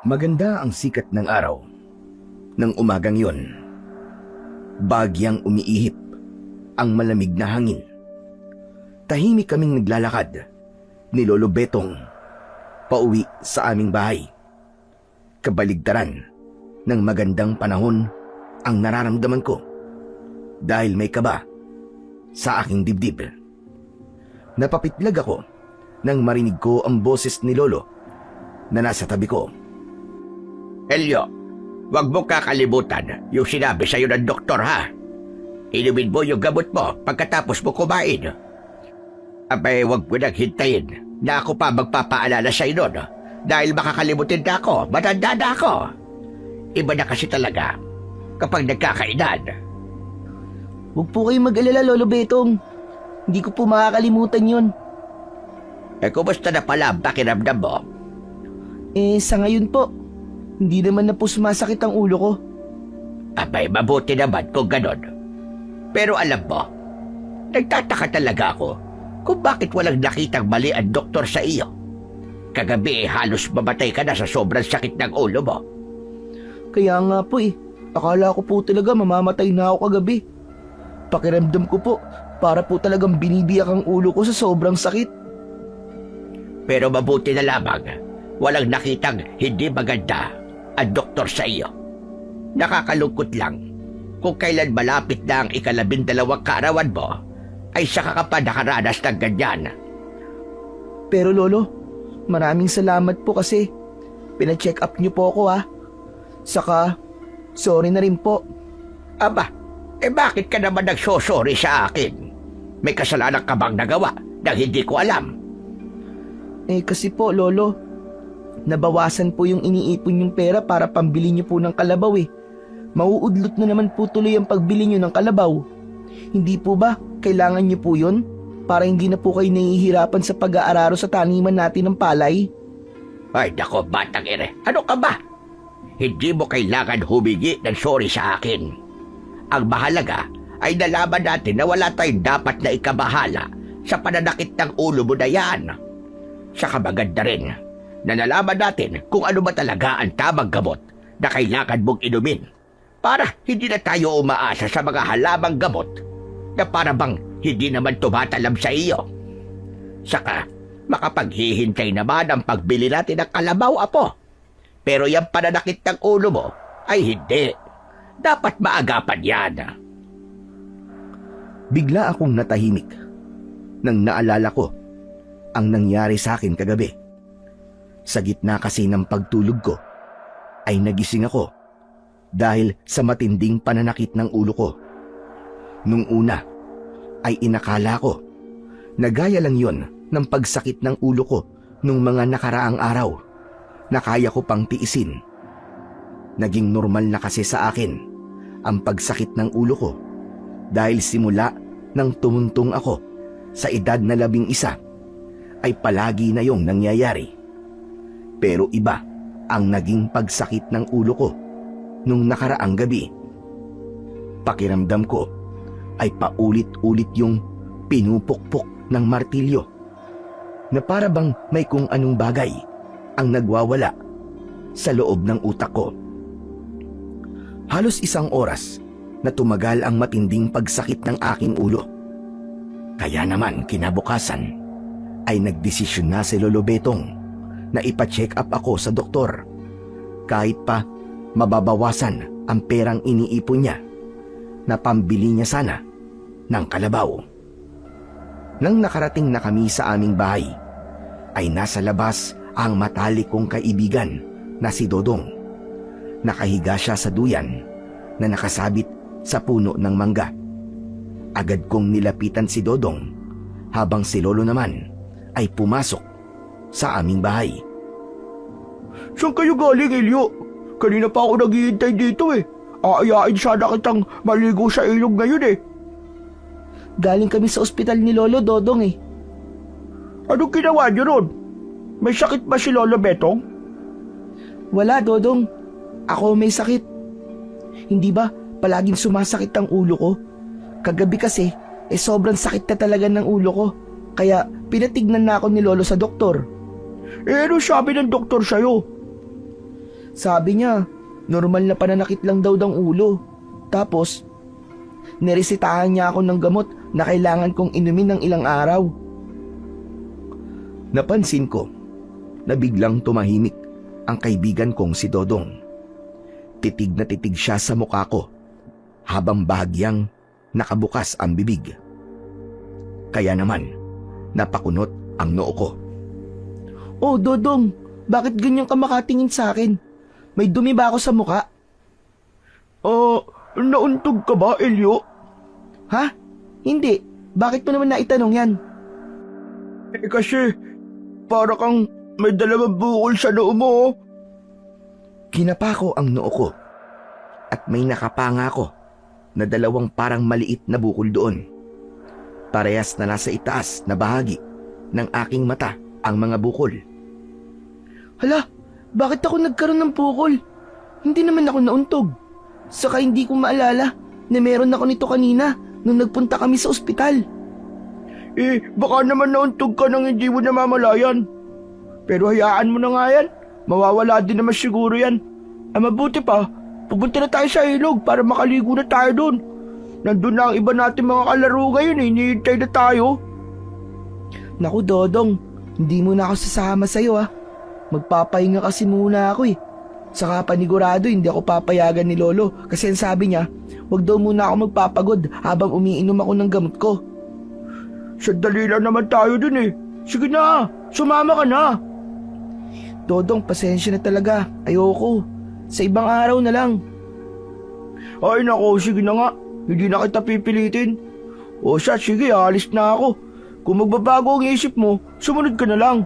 Maganda ang sikat ng araw. Nang umagang yon, bagyang umiihip ang malamig na hangin. Tahimik kaming naglalakad ni Lolo Betong pauwi sa aming bahay. Kabaligtaran ng magandang panahon ang nararamdaman ko dahil may kaba sa aking dibdib. Napapitlag ako nang marinig ko ang boses ni Lolo na nasa tabi ko. Elio, wag mo kakalimutan yung sinabi sa'yo ng doktor, ha? Inumin mo yung gamot mo pagkatapos mo kumain. Abay, wag mo nang hintayin na ako pa magpapaalala sa'yo nun dahil makakalimutin na ako, matanda na ako. Iba na kasi talaga kapag nagkakainan. Huwag po kayong mag-alala, Lolo Betong. Hindi ko po makakalimutan yun. Kumusta na pala ang pakiramdam mo? Sa ngayon po, hindi naman na po sumasakit ang ulo ko. Abay, mabuti naman kung ganon. Pero alam mo, nagtataka talaga ako kung bakit walang nakitang mali ang doktor sa iyo. Kagabi halos mamatay ka na sa sobrang sakit ng ulo mo. Kaya nga po akala ko po talaga mamamatay na ako kagabi. Pakiramdam ko po, para po talagang binibiyak ang ulo ko sa sobrang sakit. Pero mabuti na lamang, walang nakitang hindi maganda ang doktor sa iyo. Nakakalungkot lang kung kailan malapit na ang 12 kaarawan mo ay saka ka pa nakaranas ng ganyan. Pero Lolo, maraming salamat po kasi pina-check up niyo po ako, ha. Saka, sorry na rin po. Aba, bakit ka naman nagsosorry sa akin? May kasalanan ka bang nagawa na hindi ko alam? Kasi po, Lolo, nabawasan po yung iniipon yung pera para pambili niyo po ng kalabaw Mauudlot na naman po tuloy ang pagbili niyo ng kalabaw. Hindi po ba kailangan niyo po yun para hindi na po kayo nahihirapan sa pag-aararo sa taniman natin ng palay? Ay nako, batang ere, ano ka ba? Hindi mo kailangan humingi ng sorry sa akin. Ang mahalaga ay nalaman natin na wala tayong dapat na ikabahala sa pananakit ng ulo mo na yan. Saka maganda rin na nalaman natin kung ano ba talaga ang tamang gamot na kailangan mong inumin para hindi na tayo umaasa sa mga halamang gamot na para bang hindi naman tumatalab sa iyo. Saka makapaghihintay naman ang pagbili natin ng kalabaw, apo. Pero yung pananakit ng ulo mo ay hindi. Dapat maagapan yan. Bigla akong natahimik nang naalala ko ang nangyari sa akin kagabi. Sa gitna kasi ng pagtulog ko ay nagising ako dahil sa matinding pananakit ng ulo ko. Nung una ay inakala ko na gaya lang yon ng pagsakit ng ulo ko nung mga nakaraang araw na kaya ko pang tiisin. Naging normal na kasi sa akin ang pagsakit ng ulo ko dahil simula nang tumuntong ako sa edad na 11 ay palagi na yung nangyayari. Pero iba ang naging pagsakit ng ulo ko nung nakaraang gabi. Pakiramdam ko ay paulit-ulit yung pinupukpok ng martilyo na para bang may kung anong bagay ang nagwawala sa loob ng utak ko. Halos 1 oras na tumagal ang matinding pagsakit ng aking ulo. Kaya naman kinabukasan ay nagdesisyon na si Lolo Betong na ipa-check up ako sa doktor kahit pa mababawasan ang perang iniipon niya na pambili niya sana ng kalabaw. Nang nakarating na kami sa aming bahay ay nasa labas ang matalik kong kaibigan na si Dodong. Nakahiga siya sa duyan na nakasabit sa puno ng mangga. Agad kong nilapitan si Dodong habang si Lolo naman ay pumasok sa aming bahay. Saan kayo galing, Elio? Kanina pa ako naghihintay dito Aayain sana kitang maligo sa ilog ngayon Galing kami sa ospital ni Lolo Dodong Anong ginawa niyo ron? May sakit ba si Lolo Betong? Wala, Dodong. Ako may sakit. Hindi ba palaging sumasakit ang ulo ko? Kagabi kasi, sobrang sakit na talaga ng ulo ko. Kaya pinatignan na ako ni Lolo sa doktor. Ano sabi ng doktor sa'yo? Sabi niya, normal na pananakit lang daw ng ulo. Tapos, niresitahan niya ako ng gamot na kailangan kong inumin ng ilang araw. Napansin ko na biglang tumahimik ang kaibigan kong si Dodong. Titig na titig siya sa mukha ko habang bahagyang nakabukas ang bibig. Kaya naman, napakunot ang noo ko. Oh, Dodong, bakit ganyan ka makatingin sa akin? May dumi ba ako sa mukha? Nauntog ka ba, Elio? Ha? Hindi. Bakit mo naman naitanong yan? Kasi, para kang may dalawang bukol sa noo mo. Kinapa ko ang noo ko at may nakapanga ko na dalawang parang maliit na bukol doon. Parehas na nasa itaas na bahagi ng aking mata ang mga bukol. Hala, bakit ako nagkaroon ng bukol? Hindi naman ako nauntog. Saka hindi ko maalala na meron ako nito kanina nung nagpunta kami sa ospital. Baka naman nauntog ka nang hindi mo namamalayan. Pero hayaan mo na nga yan. Mawawala din naman siguro yan. Mabuti pa, pupunta na tayo sa ilog para makaligo na tayo doon. Nandun na ang iba natin mga kalaro ngayon, hinihintay na tayo. Naku, Dodong, hindi mo na ako sasama sa'yo Magpapahinga kasi muna ako Saka panigurado hindi ako papayagan ni Lolo kasi ang sabi niya, wag daw muna ako magpapagod habang umiinom ako ng gamot ko. Sandali lang naman tayo dun Sige na, sumama ka na. Dodong, pasensya na talaga. Ayoko. Sa ibang araw na lang. Ay nako, sige na nga. Hindi na kita pipilitin. O siya, sige, alis na ako. Kung magbabago ang isip mo, sumunod ka na lang.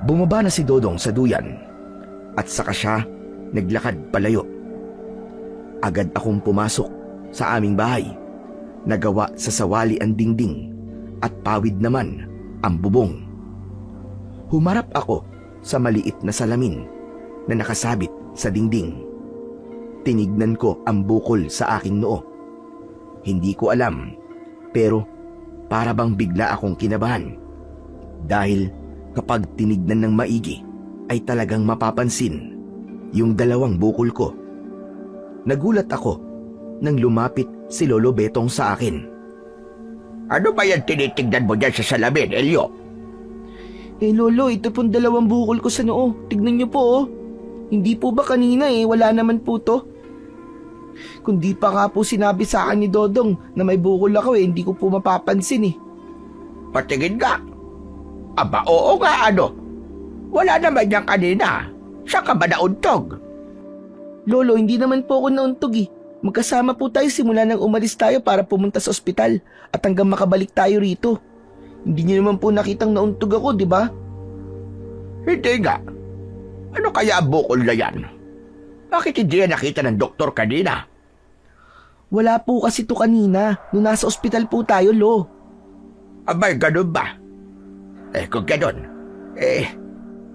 Bumaba na si Dodong sa duyan at saka siya naglakad palayo. Agad akong pumasok sa aming bahay. Nagawa sa sawali ang dingding at pawid naman ang bubong. Humarap ako sa maliit na salamin na nakasabit sa dingding. Tinignan ko ang bukol sa aking noo. Hindi ko alam, pero para bang bigla akong kinabahan. Dahil kapag tinignan ng maigi, ay talagang mapapansin yung dalawang bukol ko. Nagulat ako nang lumapit si Lolo Betong sa akin. Ano ba yan tinitignan mo dyan sa salamin, Elio? Lolo, ito pong dalawang bukol ko sa noo. Tignan niyo po Hindi po ba kanina wala naman po to? Kung di pa nga po sinabi sa akin ni Dodong na may bukol ako hindi ko po mapapansin Patingin ka. Aba, oo nga Wala naman yan kanina. Saan ka ba nauntog? Lolo, hindi naman po ako nauntog Magkasama po tayo simula nang umalis tayo para pumunta sa ospital at hanggang makabalik tayo rito. Hindi niyo naman po nakitang nauntog ako, di ba? Hindi nga. Ano kaya ang bukol na yan? Bakit hindi yan nakita ng doktor kanina? Wala po kasi to kanina nung nasa ospital po tayo, Lo. Abay, ganun ba? Kung ganun,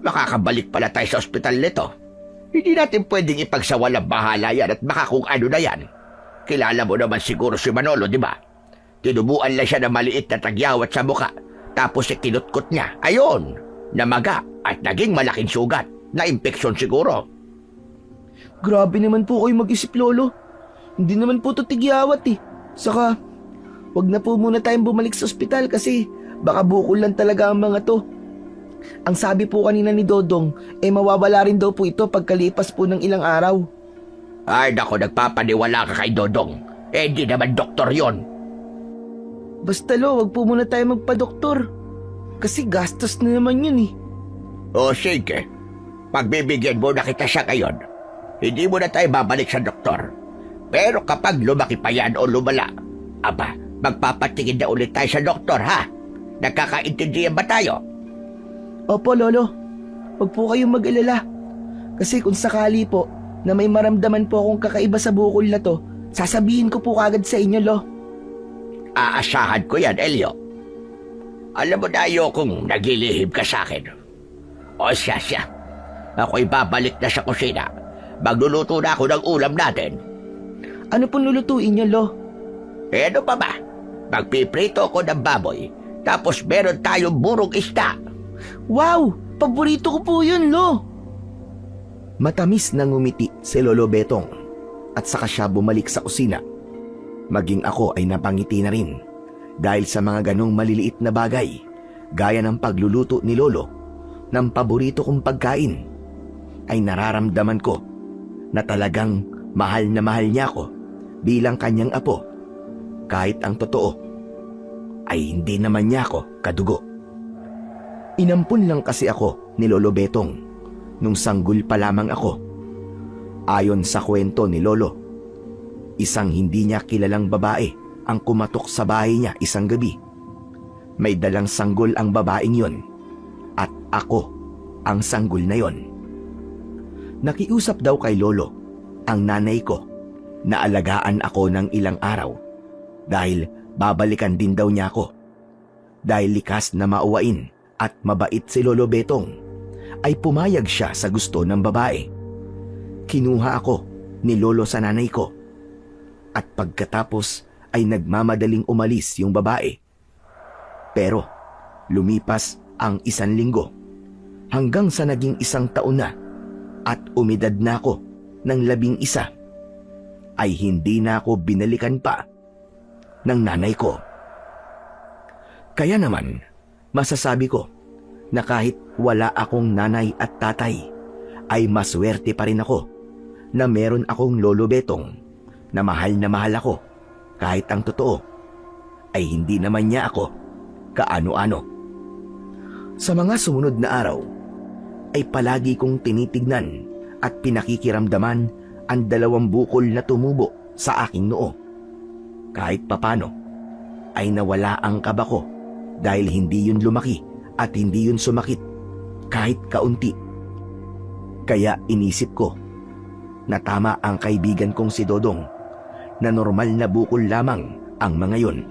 makakabalik pala tayo sa ospital nito. Hindi natin pwedeng ipagsawalang bahala yan at baka kung ano na yan. Kilala mo naman siguro si Manolo, di ba? Tinubuan lang siya ng maliit na tagyawat sa muka, tapos kinutkot niya. Ayon, namaga at naging malaking sugat. Na-impeksyon siguro. Grabe naman po kayo mag-isip, Lolo. Hindi naman po to tigyawat Saka, wag na po muna tayong bumalik sa ospital kasi baka bukol lang talaga ang mga to. Ang sabi po kanina ni Dodong, mawawala rin daw po ito pagkalipas po ng ilang araw. Ay nako, nagpapaniwala ka kay Dodong. Hindi naman doktor yon. Basta Lo, wag po muna tayo magpa-doktor. Kasi gastos na naman yun O sige, pagbibigyan mo na kita siya ngayon. Hindi mo na tayo babalik sa doktor. Pero kapag lumaki pa yan o lumala, magpapatingin na ulit tayo sa doktor, ha? Nagkakaintindihan ba tayo? Opo, Lolo. Huwag po kayong mag-alala. Kasi kung sakali po na may maramdaman po akong kakaiba sa bukol na to, sasabihin ko po kagad sa inyo, Lo. Aasahan ko yan, Elio. Alam mo na ayokong nagilihim ka sa akin. O siya. Ako'y babalik na sa kusina. Magluluto na ako ng ulam natin. Ano pong lulutuin niyo, Lo? Ano pa ba? Magpiprito ko ng baboy. Tapos meron tayong burong isda. Wow! Paborito ko po yun, Lo! Matamis na ngumiti si Lolo Betong at saka siya bumalik sa kusina. Maging ako ay napangiti na rin dahil sa mga ganong maliliit na bagay gaya ng pagluluto ni Lolo ng paborito kong pagkain ay nararamdaman ko na talagang mahal na mahal niya ako bilang kanyang apo kahit ang totoo ay hindi naman niya ako kadugo. Inampun lang kasi ako ni Lolo Betong nung sanggol pa lamang ako. Ayon sa kwento ni Lolo, isang hindi niya kilalang babae ang kumatok sa bahay niya isang gabi. May dalang sanggol ang babaeng yon at ako ang sanggol na yon. Nakiusap daw kay Lolo ang nanay ko na alagaan ako ng ilang araw dahil babalikan din daw niya ako. Dahil likas na mauwain at mabait si Lolo Betong, ay pumayag siya sa gusto ng babae. Kinuha ako ni Lolo sa nanay ko at pagkatapos ay nagmamadaling umalis yung babae. Pero lumipas ang 1 linggo hanggang sa naging 1 taon na at umidad na ako ng 11 ay hindi na ako binalikan pa ng nanay ko. Kaya naman masasabi ko na kahit wala akong nanay at tatay, ay maswerte pa rin ako na meron akong Lolo Betong na mahal ako kahit ang totoo ay hindi naman niya ako kaano-ano. Sa mga sumunod na araw ay palagi kong tinitignan at pinakikiramdaman ang 2 bukol na tumubo sa aking noo. Kahit papano ay nawala ang kaba ko dahil hindi yun lumaki at hindi yun sumakit kahit kaunti. Kaya inisip ko na tama ang kaibigan kong si Dodong na normal na bukol lamang ang mga yon.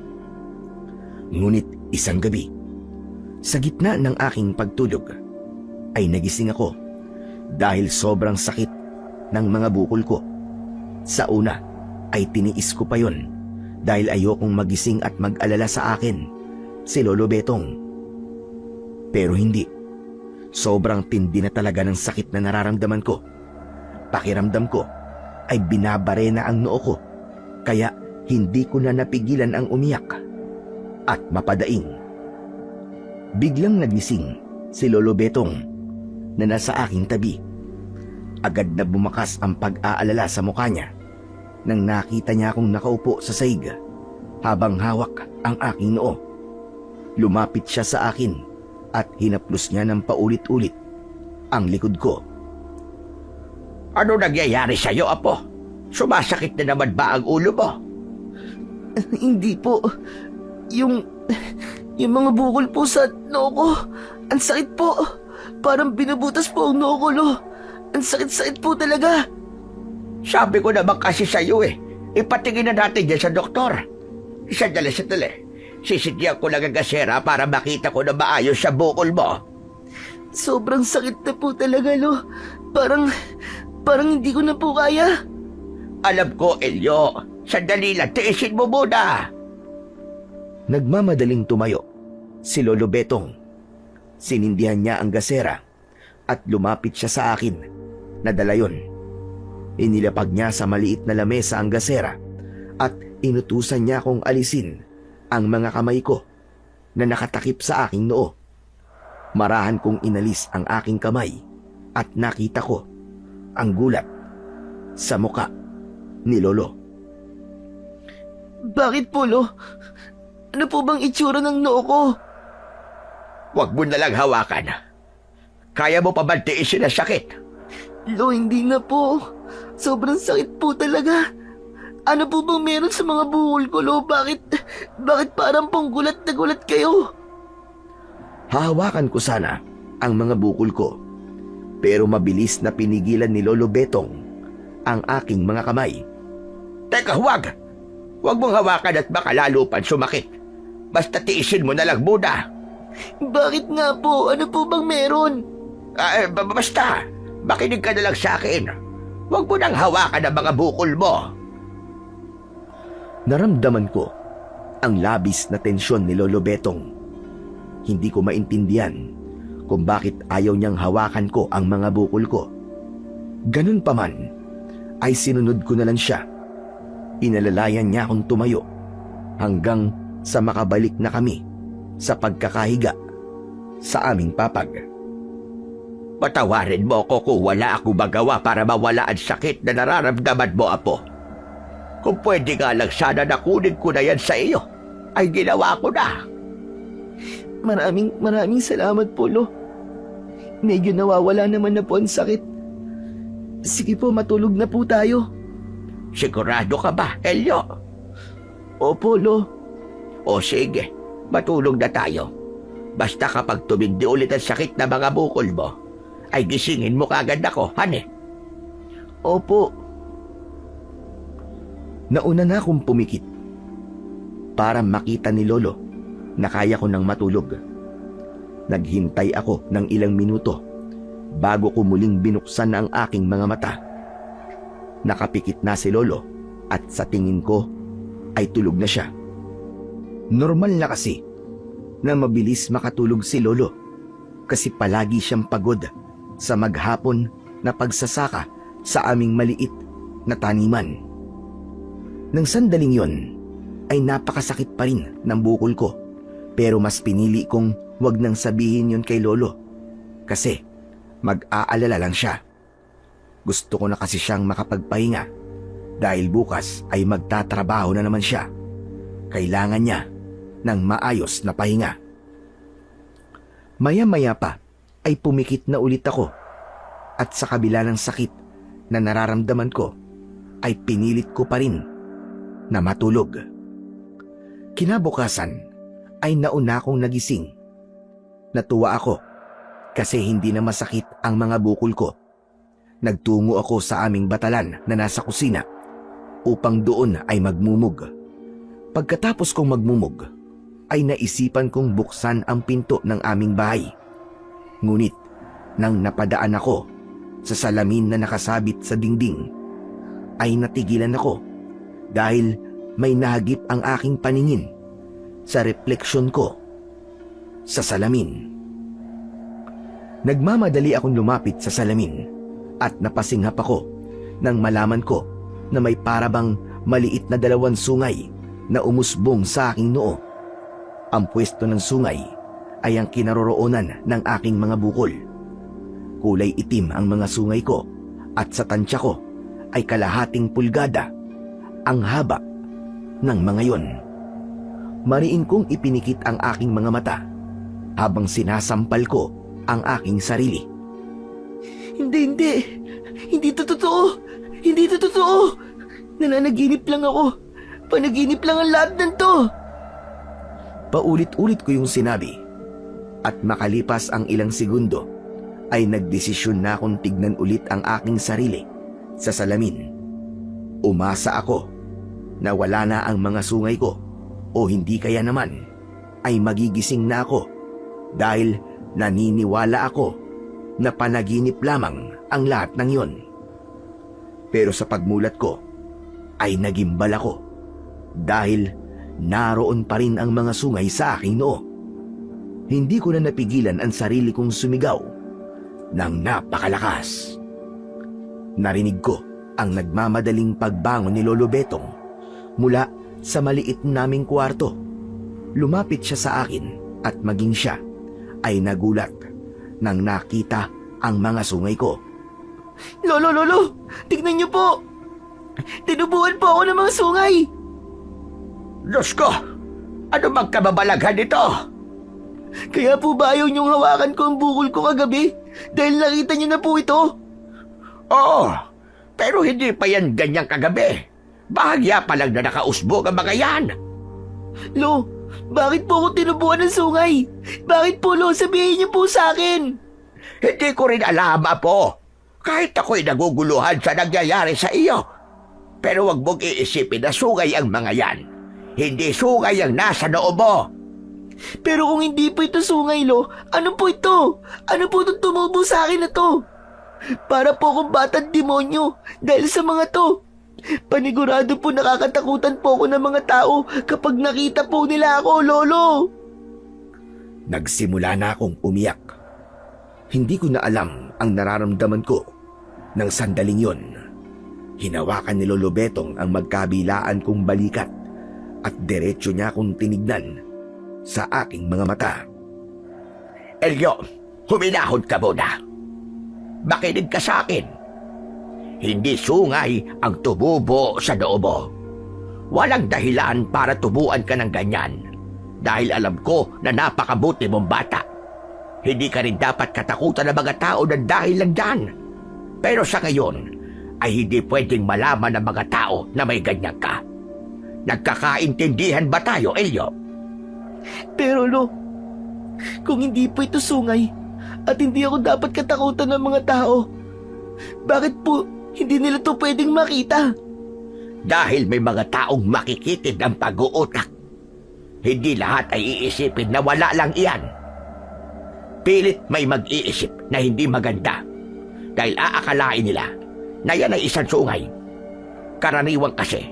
Ngunit isang gabi, sa gitna ng aking pagtulog, ay nagising ako dahil sobrang sakit ng mga bukol ko. Sa una ay tiniis ko pa yon dahil ayokong magising at mag-alala sa akin si Lolo Betong. Pero hindi. Sobrang tindi na talaga ng sakit na nararamdaman ko. Pakiramdam ko ay binabare na ang noo ko, kaya hindi ko na napigilan ang umiyak at mapadaing. Biglang nagising si Lolo Betong na nasa aking tabi. Agad na bumakas ang pag-aalala sa mukha niya nang nakita niya akong nakaupo sa sahig habang hawak ang aking noo. Lumapit siya sa akin at hinaplos niya ng paulit-ulit ang likod ko. Ano nangyayari sa'yo, apo? Sumasakit na naman ba ang ulo mo? Hindi po. Yung mga bukol po sa noo ko, ang sakit po. Parang binubutas po ang noo ko, Lo. Ang sakit-sakit po talaga. Sabi ko naman kasi sa'yo ipatingin na natin yan sa doktor. Sandali. Sisidyan ko lang ang gasera para makita ko na maayos sa bukol mo. Sobrang sakit na po talaga, Lo. Parang hindi ko na po kaya. Alam ko, Elio. Sandali lang, tiisin mo muna. Nagmamadaling tumayo si Lolo Betong. Sinindihan niya ang gasera at lumapit siya sa akin na dala yon. Inilapag niya sa maliit na lamesa ang gasera at inutusan niya akong alisin ang mga kamay ko na nakatakip sa aking noo. Marahan kong inalis ang aking kamay at nakita ko ang gulat sa muka ni Lolo. Bakit po, Lo? Ano po bang itsura ng noo ko? Huwag mo nalang hawakan. Kaya mo pa ba tiisin ang sakit? Lo, hindi na po. Sobrang sakit po talaga. Ano po bang meron sa mga bukol ko, Lo? Bakit parang pong gulat na gulat kayo? Hahawakan ko sana ang mga bukol ko, pero mabilis na pinigilan ni Lolo Betong ang aking mga kamay. Teka, huwag! Huwag mong hawakan at baka lalo pang sumakit. Basta tiisin mo na lang muna. Bakit nga po? Ano po bang meron? Basta, makinig ka na lang sa akin. Huwag mo nang hawakan ang mga bukol mo. Naramdaman ko ang labis na tensyon ni Lolo Betong. Hindi ko maintindihan kung bakit ayaw niyang hawakan ko ang mga bukol ko. Ganun pa man, ay sinunod ko na lang siya. Inalalayan niya akong tumayo hanggang sa makabalik na kami sa pagkakahiga sa aming papag. Patawarin mo ako kung wala ako magawa para mawala ang sakit na nararamdaman mo, Apo. Kung pwede nga lang sana na kunin ko na yan sa iyo, ay ginawa ko na. Maraming salamat po, Lo. Medyo nawawala naman na po ang sakit. Sige po, matulog na po tayo. Sigurado ka ba, Elio? Opo, Lo. O sige, matulog na tayo. Basta kapag tumindi ulit ang sakit na mga bukol mo, ay gisingin mo kagad ako, hane. Opo. Nauna na akong pumikit para makita ni Lolo na kaya ko nang matulog. Naghintay ako ng ilang minuto bago ko muling binuksan ang aking mga mata. Nakapikit na si Lolo at sa tingin ko ay tulog na siya. Normal na kasi na mabilis makatulog si Lolo kasi palagi siyang pagod sa maghapon na pagsasaka sa aming maliit na taniman. Nang sandaling yon ay napakasakit pa rin ng bukol ko, pero mas pinili kong wag nang sabihin yon kay Lolo kasi mag-aalala lang siya. Gusto ko na kasi siyang makapagpahinga dahil bukas ay magtatrabaho na naman siya. Kailangan niya ng maayos na pahinga. Maya-maya pa ay pumikit na ulit ako at sa kabila ng sakit na nararamdaman ko ay pinilit ko pa rin na matulog. Kinabukasan ay nauna akong nagising. Natuwa ako kasi hindi na masakit ang mga bukol ko. Nagtungo ako sa aming batalan na nasa kusina upang doon ay magmumog. Pagkatapos kong magmumog, ay naisipan kong buksan ang pinto ng aming bahay. Ngunit nang napadaan ako sa salamin na nakasabit sa dingding, ay natigilan ako dahil may nahagip ang aking paningin sa refleksyon ko sa salamin. Nagmamadali akong lumapit sa salamin at napasinghap ako nang malaman ko na may parabang maliit na 2 sungay na umusbong sa aking noo. Ang pwesto ng sungay ay ang kinaroroonan ng aking mga bukol. Kulay itim ang mga sungay ko at sa tansya ko ay kalahating pulgada ang haba ng mga yon. Mariin kong ipinikit ang aking mga mata habang sinasampal ko ang aking sarili. Hindi. Hindi to totoo. Hindi to totoo. Nananaginip lang ako. Panaginip lang ang lahat ng to. Paulit-ulit ko yung sinabi at makalipas ang ilang segundo ay nagdesisyon na akong tignan ulit ang aking sarili sa salamin. Umasa ako na wala na ang mga sungay ko o hindi kaya naman ay magigising na ako dahil naniniwala ako na panaginip lamang ang lahat ng yon. Pero sa pagmulat ko ay nagimbal ako dahil naroon pa rin ang mga sungay sa aking noo. Hindi ko na napigilan ang sarili kong sumigaw ng napakalakas. Narinig ko ang nagmamadaling pagbangon ni Lolo Betong mula sa maliit naming kwarto. Lumapit siya sa akin at maging siya ay nagulat nang nakita ang mga sungay ko. Lolo, tignan niyo po. Tinubuan po ako ng mga sungay. Diyos ko! Ano bang kababalaghan nito? Kaya po ba ayaw niyong hawakan ko ang bukol ko kagabi? Dahil nakita niyo na po ito? Oo, pero hindi pa yan ganyang kagabi. Bahagya pa lang na nakausbog ang mga yan. Lo, bakit po ako tinubuan ng sungay? Bakit po, Lo? Sabihin niyo po sa akin. Hindi ko rin alam, Apo. Kahit ako'y naguguluhan sa nangyayari sa iyo. Pero wag mong iisipin na sungay ang mga yan. Hindi sungay ang nasa noo mo. Pero kung hindi po ito sungay, Lo, ano po ito? Ano po itong tumubo sa akin na to? Para po akong batang demonyo dahil sa mga to. Panigurado po nakakatakutan po ako ng mga tao kapag nakita po nila ako, Lolo. Nagsimula na akong umiyak. Hindi ko na alam ang nararamdaman ko Nang sandaling yon, hinawakan ni Lolo Betong ang magkabilaan kong balikat at diretso niya akong tinignan sa aking mga mata. Elio, huminahon ka muna. Makinig ka sa akin. Hindi sungay ang tumubo sa noo mo. Walang dahilan para tubuan ka ng ganyan. Dahil alam ko na napakabuti mong bata. Hindi ka rin dapat katakutan ng mga tao na dahil lang dyan. Pero sa ngayon, ay hindi pwedeng malaman ng mga tao na may ganyan ka. Nagkakaintindihan ba tayo, Elio? Pero Lo, kung hindi po ito sungay at hindi ako dapat katakutan ng mga tao, bakit po hindi nila to pwedeng makita? Dahil may mga taong makikitid ang pag-uutak. Hindi lahat ay iisipin na wala lang iyan. Pilit may mag-iisip na hindi maganda. Dahil aakalain nila na yan ay isang sungay. Karaniwang kasi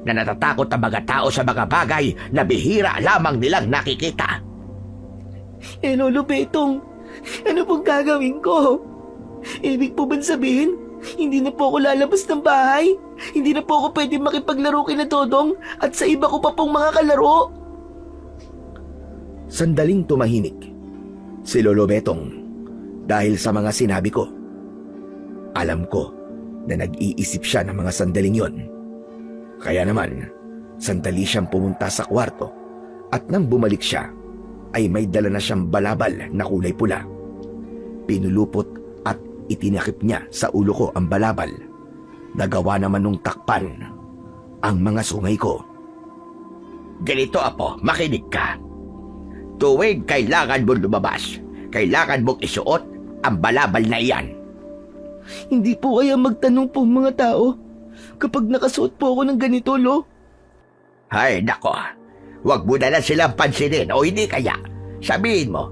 na natatakot ang mga tao sa mga bagay na bihira lamang nilang nakikita. Lolo Betong, ano pong gagawin ko? Ibig po ba sabihin, hindi na po ako lalabas ng bahay? Hindi na po ako pwede makipaglaro kina Dodong at sa iba ko pa pong mga kalaro? Sandaling tumahimik si Lolo Betong dahil sa mga sinabi ko. Alam ko na nag-iisip siya ng mga sandaling yon. Kaya naman, sandali siyang pumunta sa kwarto at nang bumalik siya, ay may dala na siyang balabal na kulay pula. Pinulupot at itinakip niya sa ulo ko ang balabal. Nagawa naman nung takpan ang mga sungay ko. Ganito, Apo, makinig ka. Tuwing kailangan mo lumabas, kailangan mong isuot ang balabal na iyan. Hindi po kaya magtanong po mga tao kapag nakasuot po ako ng ganito, Lo? Ay, nako. Huwag mo na lang silang pansinin o hindi kaya. Sabihin mo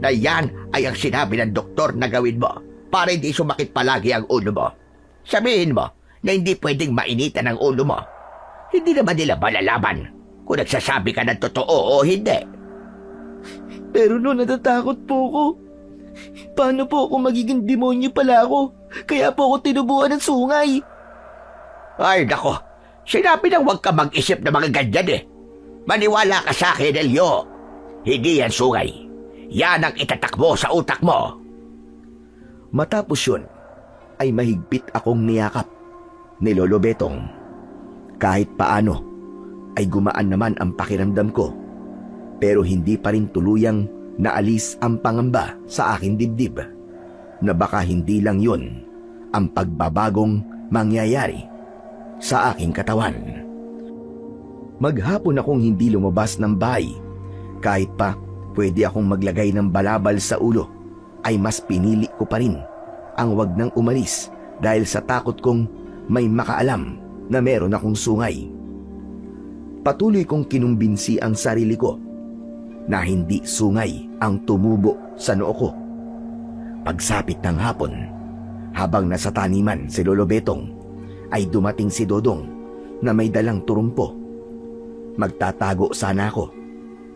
na yan ay ang sinabi ng doktor na gawin mo para hindi sumakit palagi ang ulo mo. Sabihin mo na hindi pwedeng mainitan ang ulo mo. Hindi naman nila malalaman kung nagsasabi ka ng totoo o hindi. Pero Lo, natatakot po ako. Paano po ako magiging demonyo pala ako? Kaya po ako tinubuan ng sungay. Ay, nako. Sinabi nang huwag ka mag-isip ng mga ganyan eh. Maniwala ka sa akin, Elio. Hindi yan sungay. Yan ang itatak mo sa utak mo. Matapos yun, ay mahigpit akong niyakap ni Lolo Betong. Kahit paano, ay gumaan naman ang pakiramdam ko. Pero hindi pa rin tuluyang naalis ang pangamba sa aking dibdib na baka hindi lang yun ang pagbabagong mangyayari sa aking katawan. Maghapon akong hindi lumabas ng bahay. Kahit pa pwede akong maglagay ng balabal sa ulo, ay mas pinili ko pa rin ang wag nang umalis dahil sa takot kong may makaalam na meron akong sungay. Patuloy kong kinumbinsi ang sarili ko na hindi sungay ang tumubo sa noo ko. Pagsapit ng hapon, habang nasa taniman si Lolo Betong, ay dumating si Dodong na may dalang turumpo. Magtatago sana ako,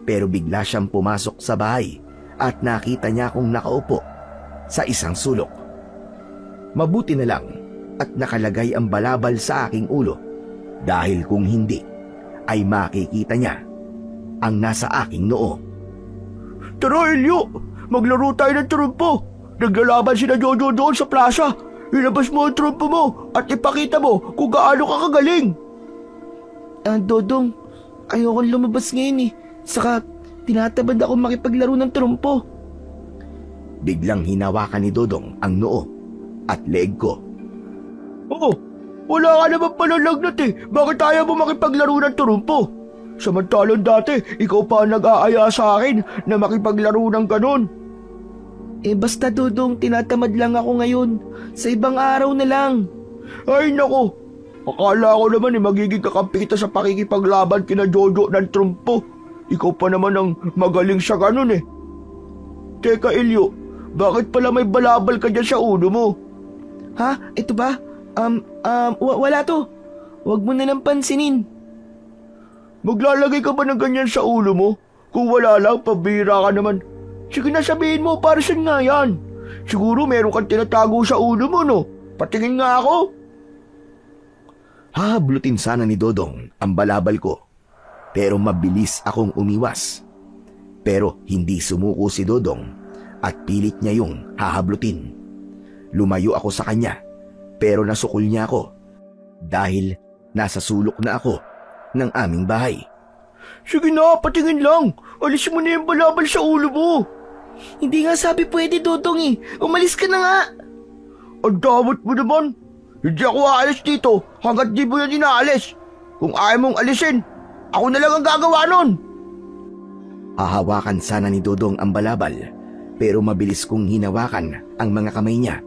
pero bigla siyang pumasok sa bahay at nakita niya akong nakaupo sa isang sulok. Mabuti na lang at nakalagay ang balabal sa aking ulo dahil kung hindi ay makikita niya ang nasa aking noo. Tara, Elio! Maglaro tayo ng trumpo! Naglalaban sila Jojo doon sa plaza. Ilabas mo ang trumpo mo at ipakita mo kung gaano ka kagaling. Dodong, ayokong lumabas ngayon eh. Saka, tinatabad ako makipaglaro ng trumpo. Biglang hinawakan ni Dodong ang noo at leeg ko. Oo, wala ka naman pala lagnat eh. Bakit ayaw mo makipaglaro ng trumpo? Samantalang dati, ikaw pa ang nag-aaya sa akin na makipaglaro ng ganon. Basta Dodong, tinatamad lang ako ngayon. Sa ibang araw na lang. Ay nako, akala ko naman magiging kakampi kita sa pakikipaglaban kina Jojo ng trumpo. Ikaw pa naman ang magaling sa ganon eh. Teka Elio, bakit pala may balabal ka dyan sa ulo mo? Ha? Ito ba? Wala to. Huwag mo na lang pansinin. Maglalagay ka ba ng ganyan sa ulo mo? Kung wala lang, pabira ka naman. Sige na, sabihin mo, para saan nga yan? Siguro meron kang tinatago sa ulo mo, no? patingin nga ako. Hahablutin sana ni Dodong ang balabal ko, pero mabilis akong umiwas. Pero hindi sumuko si Dodong at pilit niya yung hahablutin. Lumayo ako sa kanya, pero nasukol niya ako dahil nasa sulok na ako ng aming bahay. Sige na, patingin lang. Alisin mo na yung balabal sa ulo mo. Hindi nga sabi pwede, Dodong eh. Umalis ka na nga. Ang damot mo naman. Hindi ako aalis dito hanggat di mo yan inaalis. Kung ayaw mong alisin, ako na lang ang gagawa nun. Hahawakan sana ni Dodong ang balabal, pero mabilis kong hinawakan ang mga kamay niya.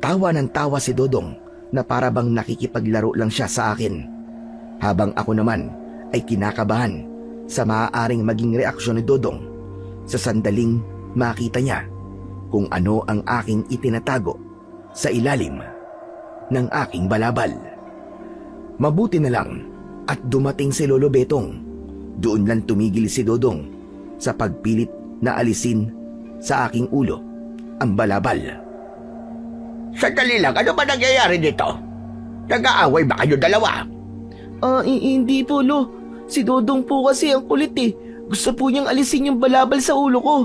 Tawa ng tawa si Dodong na para bang nakikipaglaro lang siya sa akin, habang ako naman ay kinakabahan sa maaaring maging reaksyon ni Dodong sa sandaling makita niya kung ano ang aking itinatago sa ilalim ng aking balabal. Mabuti na lang at dumating si Lolo Betong. Doon lang tumigil si Dodong sa pagpilit na alisin sa aking ulo ang balabal. Sandali lang, ano ba nangyayari dito? Nag-aaway ba kayo dalawa? Hindi po, Lo. Si Dodong po kasi ang kulit eh. Gusto po niyang alisin yung balabal sa ulo ko.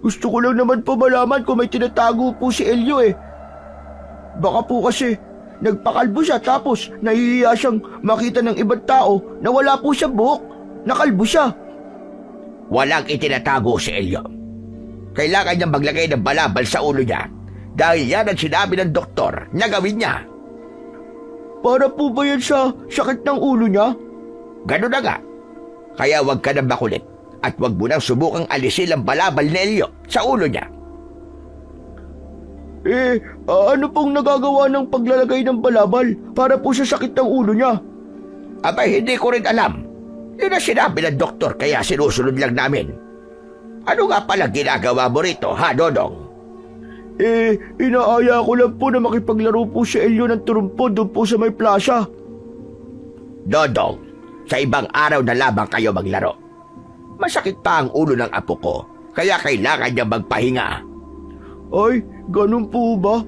Gusto ko lang naman po malaman kung may tinatago po si Elio eh. Baka po kasi nagpakalbo siya tapos nahihiya siyang makita ng ibang tao na wala po siyang buhok. Nakalbo siya. Walang itinatago si Elio. Kailangan niyang maglagay ng balabal sa ulo niya dahil yan ang sinabi ng doktor na gawin niya. Para po ba yan sa sakit ng ulo niya? Ganun na nga. Kaya huwag ka nang makulit at huwag mo nang subukang alisin ang balabal ni Elio sa ulo niya. Ano pong nagagawa ng paglalagay ng balabal para po sa sakit ng ulo niya? Abay, hindi ko rin alam. Yun ang sinabi ng doktor kaya sinusunod lang namin. Ano nga pala ginagawa mo rito, ha, Dodong? Inaaya ko lang po na makipaglaro po si Elio ng turumpo doon po sa may plaza. Dodong, sa ibang araw na lamang kayo maglaro. Masakit pa ang ulo ng apo ko, kaya kailangan niya magpahinga. Ay, ganun po ba?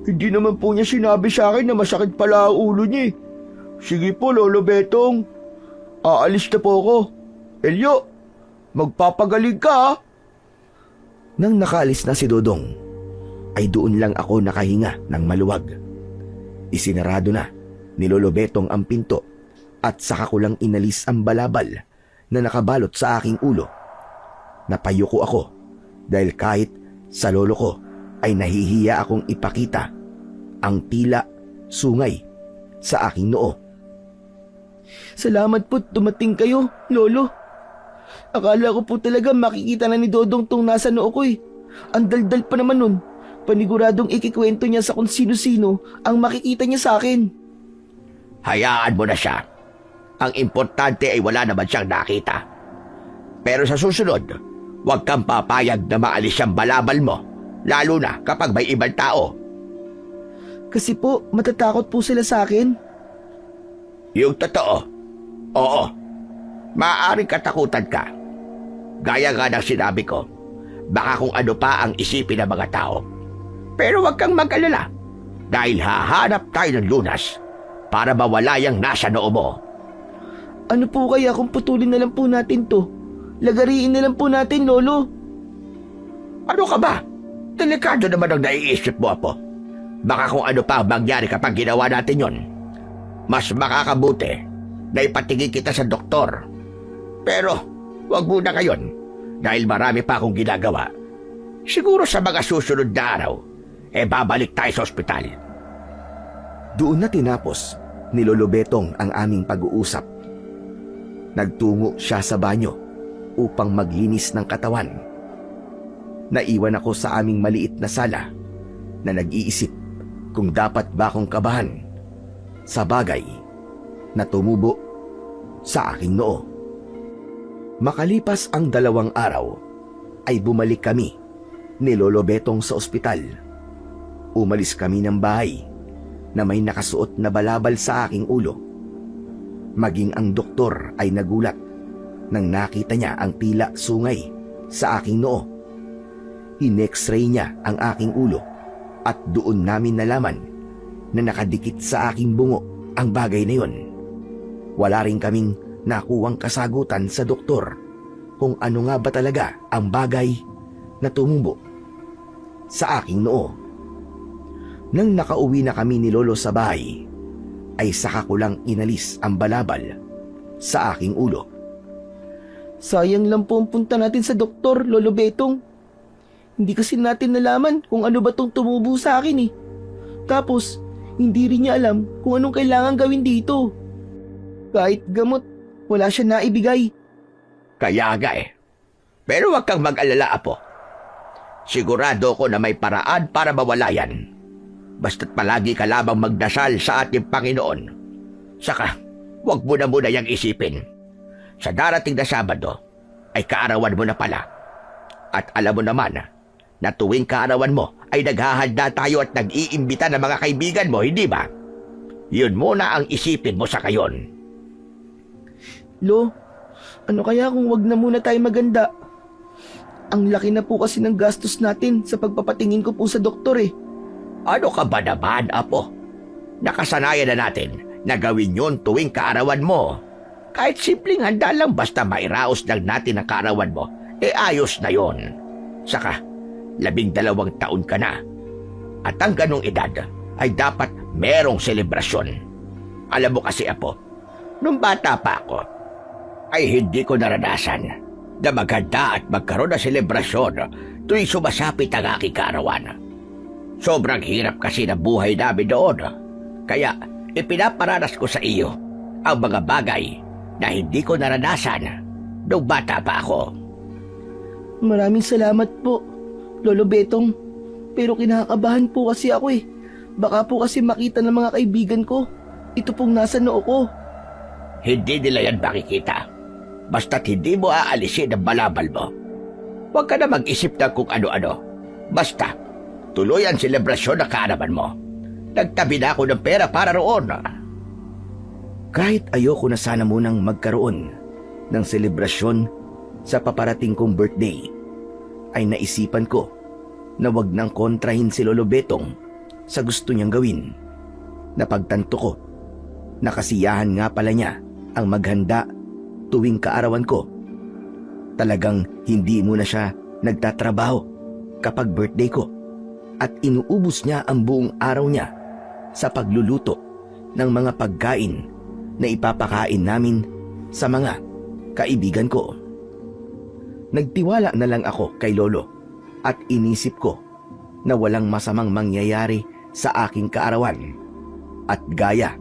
Hindi naman po niya sinabi sa akin na masakit pala ang ulo niya. Sige po, Lolo Betong. Aalis na po ako. Elio, magpapagaling ka ha? Nang nakaalis na si Dodong, ay doon lang ako nakahinga ng maluwag. Isinarado na ni Lolo Betong ang pinto at saka ko lang inalis ang balabal na nakabalot sa aking ulo. Napayuko ako dahil kahit sa lolo ko ay nahihiya akong ipakita ang tila sungay sa aking noo. Salamat po dumating kayo, Lolo. Akala ko po talaga makikita na ni Dodong tong nasa noo ko eh. Ang daldal pa naman nun. Paniguradong ikikwento niya sa kung sino-sino ang makikita niya sa akin. Hayaan mo na siya. Ang importante ay wala naman siyang nakita. Pero sa susunod, huwag kang papayag na maalis siyang balabal mo, lalo na kapag may ibang tao. Kasi po, matatakot po sila sa akin. Yung totoo, oo, maaaring katakutan ka. Gaya nga ng sinabi ko, baka kung ano pa ang isipin ng mga tao. Pero huwag kang mag-alala, dahil hahanap tayo ng lunas para mawala yung nasa noo mo. Ano po kaya kung putulin na lang po natin to? Lagariin na lang po natin, Lolo. Ano ka ba? Delikado naman ang naiisip mo, Apo. Baka kung ano pa ang mangyari kapag ginawa natin yon. Mas makakabuti na ipatingin kita sa doktor. Pero huwag muna ngayon dahil marami pa akong ginagawa. Siguro sa mga susunod na araw, babalik tayo sa ospital. Doon na tinapos ni Lolo Betong ang aming pag-uusap. Nagtungo siya sa banyo upang maglinis ng katawan. Naiwan ako sa aming maliit na sala na nag-iisip kung dapat ba akong kabahan sa bagay na tumubo sa aking noo. Makalipas ang 2 araw ay bumalik kami ni Lolo Betong sa ospital. Umalis kami ng bahay na may nakasuot na balabal sa aking ulo. Maging ang doktor ay nagulat nang nakita niya ang tila sungay sa aking noo. In-x-ray niya ang aking ulo At doon namin nalaman na nakadikit sa aking bungo ang bagay na yun. Wala rin kaming nakuwang kasagutan sa doktor kung ano nga ba talaga ang bagay na tumubo sa aking noo. Nang nakauwi na kami ni Lolo sa bahay, ay saka ko lang inalis ang balabal sa aking ulo. Sayang lang po ang punta natin sa doktor, Lolo Betong. Hindi kasi natin nalaman kung ano ba tong tumubo sa akin eh. Tapos, hindi rin niya alam kung anong kailangan gawin dito. Kahit gamot, wala siya naibigay. Kaya nga eh. Pero huwag kang mag-alala, Apo. Sigurado ko na may paraan para mawala yan. Basta't palagi ka lamang magdasal sa ating Panginoon. Saka, huwag mo na muna yang isipin. Sa darating na Sabado, ay kaarawan mo na pala. At alam mo naman na tuwing kaarawan mo ay naghahanda tayo at nag-iimbita ng mga kaibigan mo, hindi ba? Yun muna ang isipin mo sa kayon. Lo, ano kaya kung wag na muna tayo maganda? Ang laki na po kasi ng gastos natin sa pagpapatingin ko po sa doktor eh. Ano ka ba naman, Apo? Nakasanayan na natin na gawin yun tuwing kaarawan mo. Kahit simpleng handa lang basta mairaos lang natin ang kaarawan mo, ayos na yon. Saka, 12 taon ka na. At ang ganong edad ay dapat merong selebrasyon. Alam mo kasi, Apo, nung bata pa ako, ay hindi ko naranasan na maghanda at magkaroon ng selebrasyon tuwing sumasapit ang aking kaarawan. Sobrang hirap kasi na buhay namin doon. Kaya ipinaparanas ko sa iyo ang mga bagay na hindi ko naranasan nung bata pa ako. Maraming salamat po, Lolo Betong. Pero kinakabahan po kasi ako eh. Baka po kasi makita ng mga kaibigan ko. Ito pong nasa noo ko. Hindi nila yan makikita. Basta't hindi mo aalisin ang balabal mo. Huwag ka na mag-isip ng kung ano-ano. Basta, tuloy ang selebrasyon na kaarawan mo. Nagtabi na ako ng pera para roon. Kahit ayoko na sana munang magkaroon ng selebrasyon sa paparating kong birthday, ay naisipan ko na wag nang kontrahin si Lolo Betong sa gusto niyang gawin. Napagtanto ko na kasiyahan nga pala niya ang maghanda tuwing kaarawan ko. Talagang hindi muna siya nagtatrabaho kapag birthday ko at inuubos niya ang buong araw niya sa pagluluto ng mga pagkain na ipapakain namin sa mga kaibigan ko. Nagtiwala na lang ako kay Lolo at inisip ko na walang masamang mangyayari sa aking kaarawan at gaya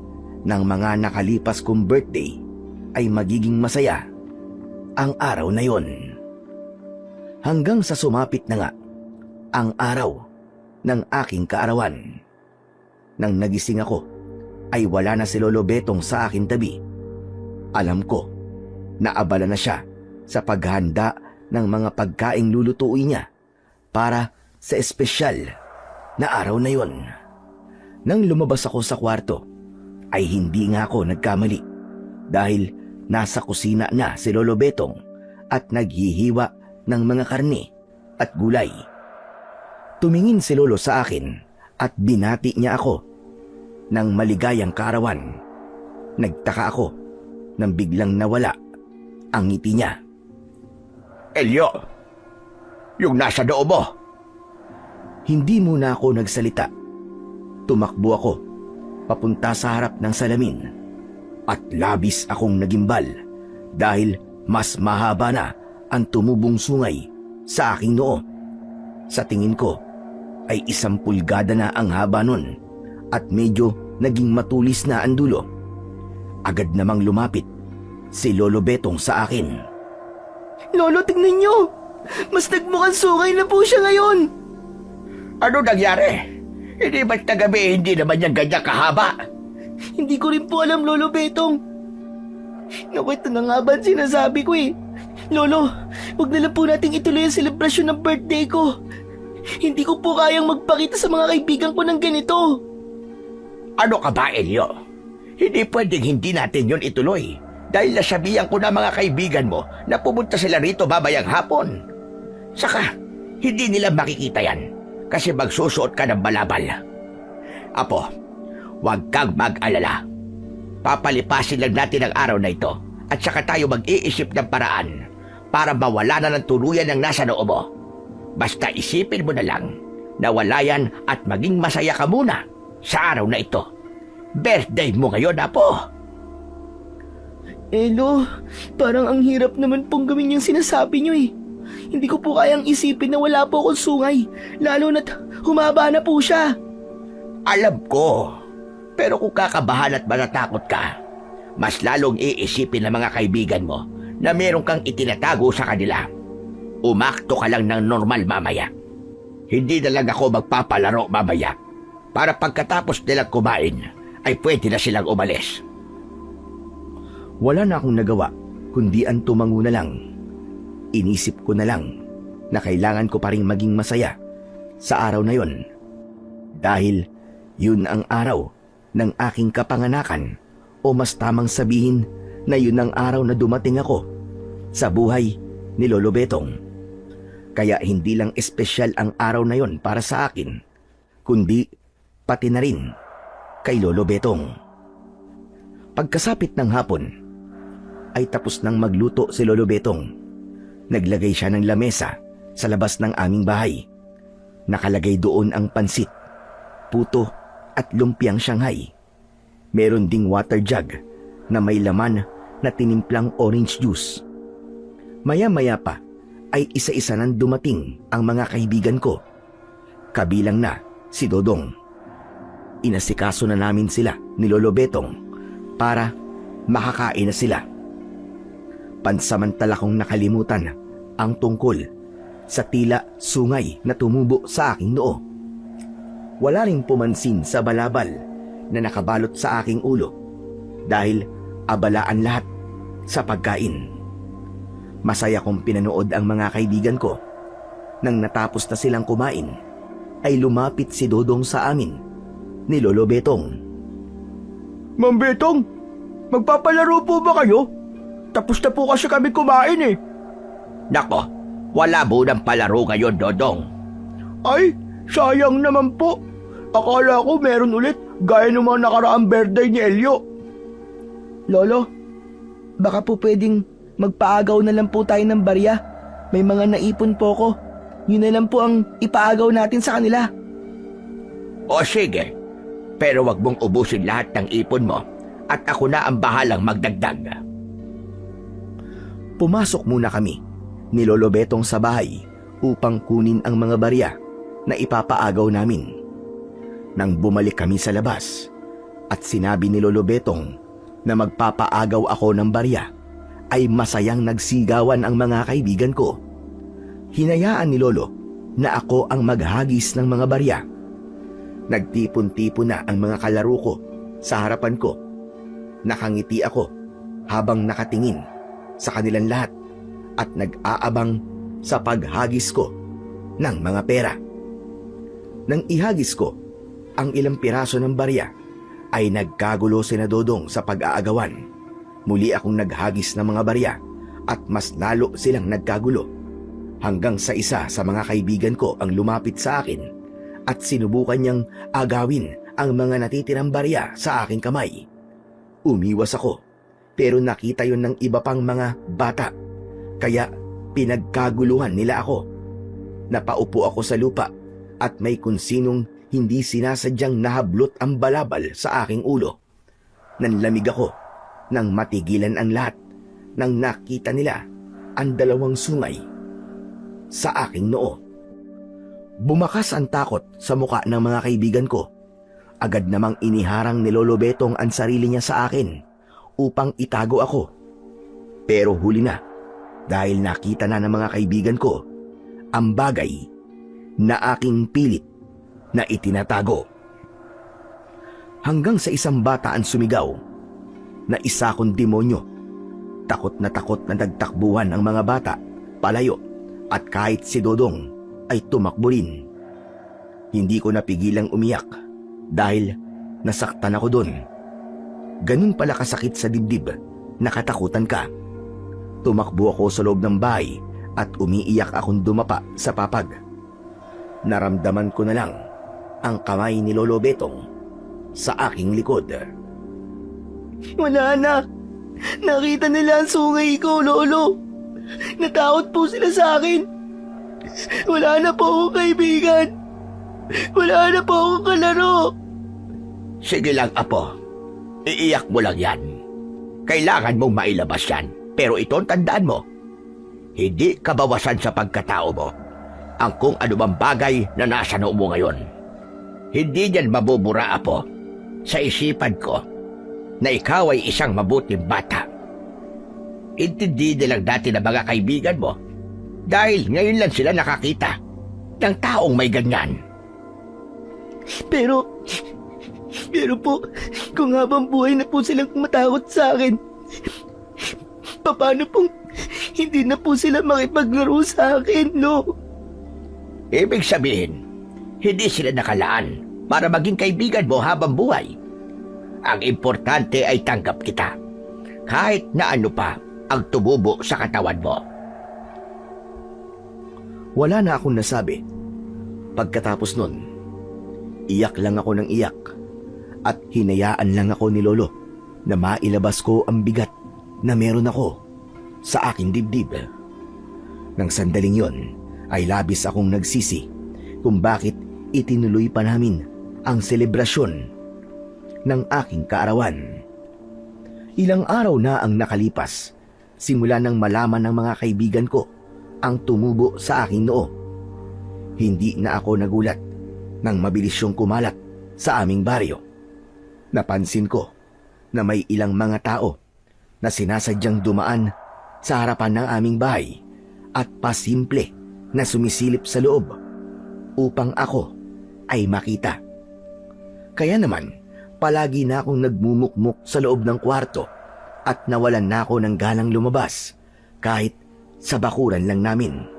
ng mga nakalipas kong birthday ay magiging masaya ang araw na yon. Hanggang sa sumapit na nga ang araw ng aking kaarawan. Nang nagising ako ay wala na si Lolo Betong sa aking tabi. Alam ko na abala na siya sa paghanda ng mga pagkaing lulutuin niya para sa espesyal na araw na yon. Nang lumabas ako sa kwarto ay hindi nga ako nagkamali dahil nasa kusina na si Lolo Betong at naghihiwa ng mga karne at gulay. Tumingin si Lolo sa akin at binati niya ako ng maligayang kaarawan. Nagtaka ako nang biglang nawala ang ngiti niya. Elio, yung nasa loob mo. Hindi muna ako nagsalita. Tumakbo ako papunta sa harap ng salamin at labis akong nagimbal dahil mas mahaba na ang tumubong sungay sa aking noo. Sa tingin ko ay 1 pulgada na ang haba nun at medyo naging matulis na ang dulo. Agad namang lumapit si Lolo Betong sa akin. Lolo, tingnan niyo! Mas nagmukhang sungay na po siya ngayon! Ano nangyari? Hindi ba't na gabi hindi naman yan ganyan kahaba? Hindi ko rin po alam, Lolo Betong. Naku, ito na nga ba ang sinasabi ko eh. Lolo, huwag na lang po nating ituloy ang selebrasyon ng birthday ko. Hindi ko po kayang magpakita sa mga kaibigan ko ng ganito. Ano ka ba, Elio? Hindi pwedeng hindi natin yon ituloy. Dahil nasabihan ko na mga kaibigan mo na pumunta sila rito babayang hapon. Saka, hindi nila makikita yan. kasi magsusuot ka ng balabal. Apo, huwag kang mag-alala. Papalipasin lang natin ang araw na ito at saka tayo mag-iisip ng paraan para mawala na ng tuluyan ang nasa noo mo. Basta isipin mo na lang na wala yan at maging masaya ka muna sa araw na ito. Birthday mo ngayon, Apo. Lo, parang ang hirap naman pong gawin yung sinasabi nyo eh. Hindi ko po kayang isipin na wala po akong sungay, lalo na't humaba na po siya. Alam ko. Pero kung kakabahan at matatakot ka, mas lalong iisipin ng mga kaibigan mo na meron kang itinatago sa kanila. Umakto ka lang ng normal mamaya. Hindi na lang ako magpapalaro mamaya para pagkatapos nilang kumain ay pwede na silang umalis. Wala na akong nagawa kundi ang tumango na lang. Inisip ko na lang na kailangan ko pa ring maging masaya sa araw na yon. Dahil yun ang araw ng aking kapanganakan, o mas tamang sabihin na yun ang araw na dumating ako sa buhay ni Lolo Betong. Kaya hindi lang espesyal ang araw na yon para sa akin, kundi pati na rin kay Lolo Betong. Pagkasapit ng hapon, ay tapos nang magluto si Lolo Betong. Naglagay siya ng lamesa sa labas ng aming bahay. Nakalagay doon ang pansit, puto at lumpiang Shanghai. Meron ding water jug na may laman na tinimplang orange juice. Maya-maya pa ay isa-isa nang dumating ang mga kaibigan ko. Kabilang na si Dodong. Inasikaso na namin sila ni Lolo Betong para makakain na sila. Pansamantala kong nakalimutan ang tungkol sa tila sungay na tumubo sa aking noo. Wala ring pumansin sa balabal na nakabalot sa aking ulo dahil abalaan lahat sa pagkain. Masaya kong pinanood ang mga kaibigan ko. Nang natapos na silang kumain, ay lumapit si Dodong sa amin ni Lolo Betong. Ma'am Betong, magpapalaro po ba kayo? Tapos na po kasi kami kumain eh. Nako, wala munang palaro ngayon, Dodong. Ay, sayang naman po. Akala ko meron ulit gaya ng mga nakaraang birthday ni Elio. Lolo, baka po pwedeng magpaagaw na lang po tayo ng barya. May mga naipon po ko. Yun na lang po ang ipaagaw natin sa kanila. O sige, pero wag mong ubusin lahat ng ipon mo at ako na ang bahalang magdagdag. Pumasok muna kami ni Lolo Betong sa bahay upang kunin ang mga barya na ipapaagaw namin. Nang bumalik kami sa labas at sinabi ni Lolo Betong na magpapaagaw ako ng barya, ay masayang nagsigawan ang mga kaibigan ko. Hinayaan ni Lolo na ako ang maghagis ng mga barya. Nagtipon-tipon na ang mga kalaro ko sa harapan ko. Nakangiti ako habang nakatingin sa kanilang lahat at nag-aabang sa paghagis ko ng mga pera. Nang ihagis ko ang ilang piraso ng barya, ay nagkagulo sina Dodong sa pag-aagawan. Muli akong naghagis ng mga barya at mas lalo silang nagkagulo. Hanggang sa isa sa mga kaibigan ko ang lumapit sa akin at sinubukan niyang agawin ang mga natitirang barya sa aking kamay. Umiwas ako, pero nakita yon ng iba pang mga bata, kaya pinagkaguluhan nila ako. Napaupo ako sa lupa at may kung sinong hindi sinasadyang nahablot ang balabal sa aking ulo. Nanlamig ako nang matigilan ang lahat nang nakita nila ang dalawang sungay sa aking noo. Bumakas ang takot sa muka ng mga kaibigan ko. Agad namang iniharang ni Lolo Betong ang sarili niya sa akin upang itago ako. Pero huli na dahil nakita na ng mga kaibigan ko ang bagay na aking pilit na itinatago. Hanggang sa isang bata ang sumigaw na isa kong demonyo. Takot na nagtakbuhan ang mga bata palayo at kahit si Dodong ay tumakbo rin. Hindi ko napigilang umiyak dahil nasaktan ako doon. Ganun pala kasakit sa dibdib, nakatakutan ka. Tumakbo ako sa loob ng bahay at umiiyak akong dumapa sa papag. naramdaman ko na lang ang kamay ni Lolo Betong sa aking likod. Wala na. Nakita nila ang sungay ko, Lolo. Natakot po sila sa akin. Wala na po akong kaibigan. Wala na po akong kalaro. Sige lang, Apo. Iiyak mo lang yan. Kailangan mong mailabas yan. Pero ito ang tandaan mo. Hindi kabawasan sa pagkatao mo ang kung anumang bagay na nasa noo mo ngayon. Hindi yan mabubura, Apo, sa isipan ko na ikaw ay isang mabuting bata. Intindi nilang dati na mga kaibigan mo dahil ngayon lang sila nakakita ng taong may ganyan. Pero po, kung habang buhay na po silang matakot sa akin, paano pong hindi na po sila makipaglaro sa akin, Lo? Ibig sabihin, hindi sila nakalaan para maging kaibigan mo habang buhay. Ang importante ay tanggap kita, kahit na ano pa ang tumubo sa katawan mo. Wala na akong nasabi. Pagkatapos nun, iyak lang ako ng iyak at hinayaan lang ako ni Lolo na mailabas ko ang bigat na meron ako sa aking dibdib. Nang sandaling yon ay labis akong nagsisi kung bakit itinuloy pa namin ang selebrasyon ng aking kaarawan. Ilang araw na ang nakalipas simula nang malaman ng mga kaibigan ko ang tumubo sa aking noo. Hindi na ako nagulat nang mabilis yung kumalat sa aming baryo. Napansin ko na may ilang mga tao na sinasadyang dumaan sa harapan ng aming bahay at pasimple na sumisilip sa loob upang ako ay makita. Kaya naman, palagi na akong nagmumukmuk sa loob ng kwarto at nawalan na ako ng ganang lumabas kahit sa bakuran lang namin.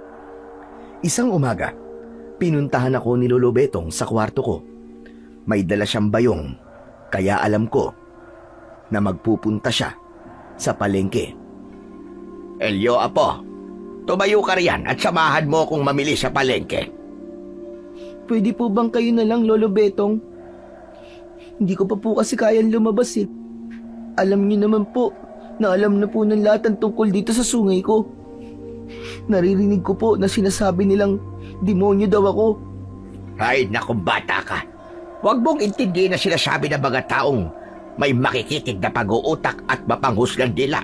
Isang umaga, pinuntahan ako ni Lolo Betong sa kwarto ko. May dala siyang bayong, kaya alam ko na magpupunta siya sa palengke. Elio, Apo, tumayo ka riyan at samahan mo akong mamili sa palengke. Pwede po bang kayo na lang, Lolo Betong? Hindi ko pa po kasi kayang lumabas eh. Alam niyo naman po na alam na po ng lahat ang tungkol dito sa sungay ko. Naririnig ko po na sinasabi nilang demonyo daw ako. Ay, naku, bata ka. Huwag mong intindihin na sinasabi ng mga taong may makikitig na pag-uutak at mapanghusgang dila.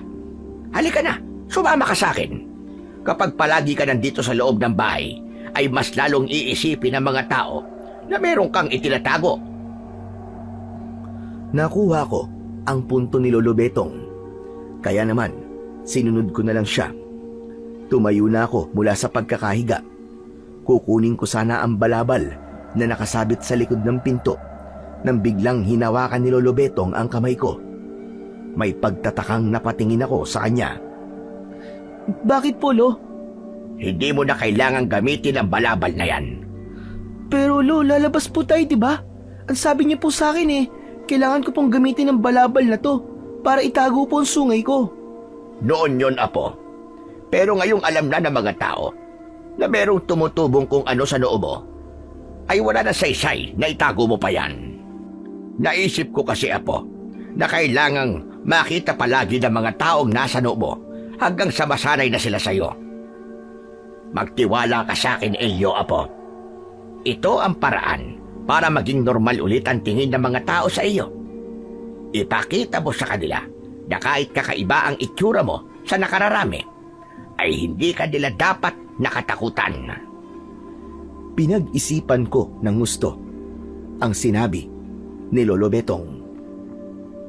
Halika na, sumama ka sa akin. Kapag palagi ka nandito sa loob ng bahay, ay mas lalong iisipin ng mga tao na meron kang itinatago. Nakuha ko ang punto ni Lolo Betong. Kaya naman, sinunod ko na lang siya. Tumayo na ako mula sa pagkakahiga. Kukunin ko sana ang balabal na nakasabit sa likod ng pinto nang biglang hinawakan ni Lolo Betong ang kamay ko. May pagtatakang napatingin ako sa kanya. Bakit po, Lo? Hindi mo na kailangang gamitin ang balabal na yan. Pero Lo, lalabas po tayo, di ba? Ang sabi niyo po sa akin eh, kailangan ko pong gamitin ang balabal na to para itago po ang sungay ko. Noon yon, Apo. Pero ngayong alam na ng mga tao na merong tumutubong kung ano sa noo mo, ay wala na saysay na itago mo pa yan. Naisip ko kasi, Apo, na kailangang makita palagi ng mga taong nasa noo mo hanggang sa masanay na sila sa'yo. Magtiwala ka sa akin, Elio, Apo. Ito ang paraan para maging normal ulit ang tingin ng mga tao sa iyo. Ipakita mo sa kanila na kahit kakaiba ang itsura mo sa nakararami, ay hindi ka nila dapat nakatakutan. Pinag-isipan ko ng gusto ang sinabi ni Lolo Betong.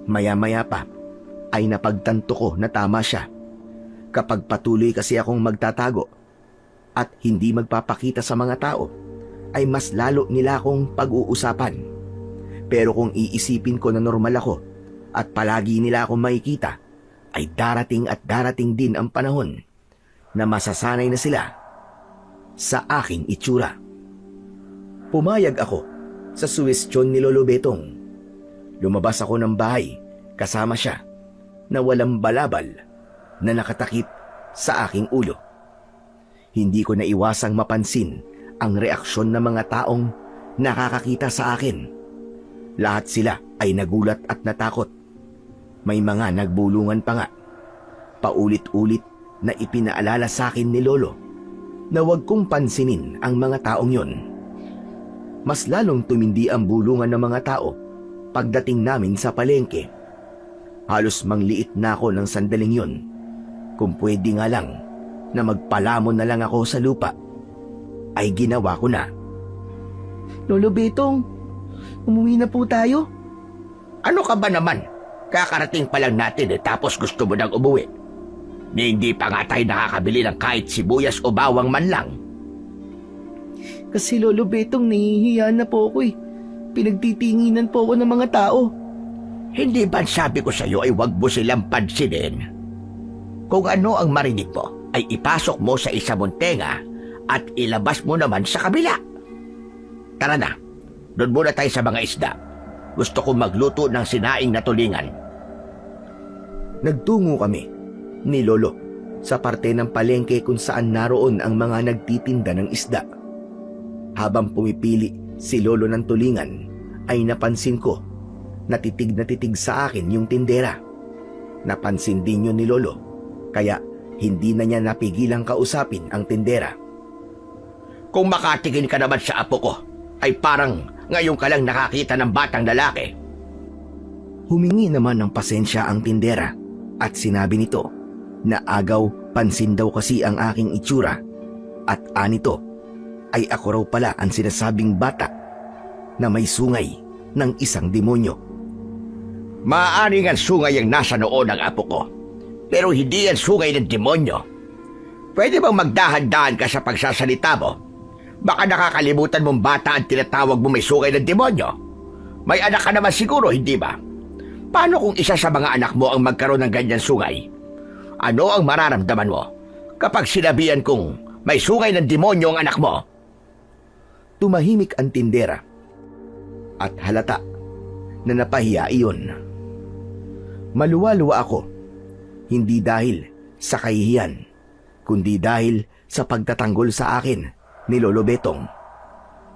Maya-maya pa ay napagtanto ko na tama siya. Kapag patuloy kasi akong magtatago at hindi magpapakita sa mga tao, ay mas lalo nila akong pag-uusapan. Pero kung iisipin ko na normal ako at palagi nila akong makikita, ay darating at darating din ang panahon na masasanay na sila sa aking itsura. Pumayag ako sa suwestyon ni Lolo Betong. Lumabas ako ng bahay kasama siya na walang balabal na nakatakip sa aking ulo. Hindi ko naiwasang mapansin ang reaksyon ng mga taong nakakakita sa akin. Lahat sila ay nagulat at natakot. May mga nagbulungan pa nga. Paulit-ulit na ipinaalala sa akin ni Lolo na huwag kong pansinin ang mga taong yon. Mas lalong tumindi ang bulungan ng mga tao pagdating namin sa palengke. Halos mangliit na ako ng sandaling yon. Kung pwede nga lang na magpalamon na lang ako sa lupa, ay ginawa ko na. Lolo Betong, umuwi na po tayo. Ano ka ba naman? Kakarating pa lang natin tapos gusto mo nang umuwi. Ni hindi pa nga tayo nakakabili ng kahit sibuyas o bawang man lang. Kasi Lolo Betong, nahihiya na po ako eh. Pinagtitinginan po ako ng mga tao. Hindi ba sabi ko sa iyo ay huwag mo silang pansinin? Kung ano ang marinig mo, ay ipasok mo sa isa mong tenga at ilabas mo naman sa kabila. Tara na, doon muna tayo sa mga isda. Gusto kong magluto ng sinaing na tulingan. Nagtungo kami ni Lolo sa parte ng palengke kung saan naroon ang mga nagtitinda ng isda. Habang pumipili si Lolo ng tulingan, ay napansin ko na titig sa akin yung tindera. Napansin din yun ni Lolo, kaya hindi na niya napigilang kausapin ang tindera. Kung makatingin ka naman sa apo ko, ay parang ngayon ka lang nakakita ng batang lalaki. Humingi naman ng pasensya ang tindera at sinabi nito na agaw pansin daw kasi ang aking itsura at anito ay ako raw pala ang sinasabing bata na may sungay ng isang demonyo. Maaaring ang sungay ang nasa noo ng apo ko, pero hindi ang sungay ng demonyo. Pwede bang magdahan-dahan ka sa pagsasalita mo? Baka nakakalimutan mong bata ang tinatawag mo may sungay ng demonyo. May anak ka naman siguro, hindi ba? Paano kung isa sa mga anak mo ang magkaroon ng ganyan sungay? Ano ang mararamdaman mo kapag sinabihan kong may sungay ng demonyo ang anak mo? Tumahimik ang tindera at halata na napahiya iyon. Maluwa-luwa ako, hindi dahil sa kahihiyan, kundi dahil sa pagtatanggol sa akin ni Lolo Betong.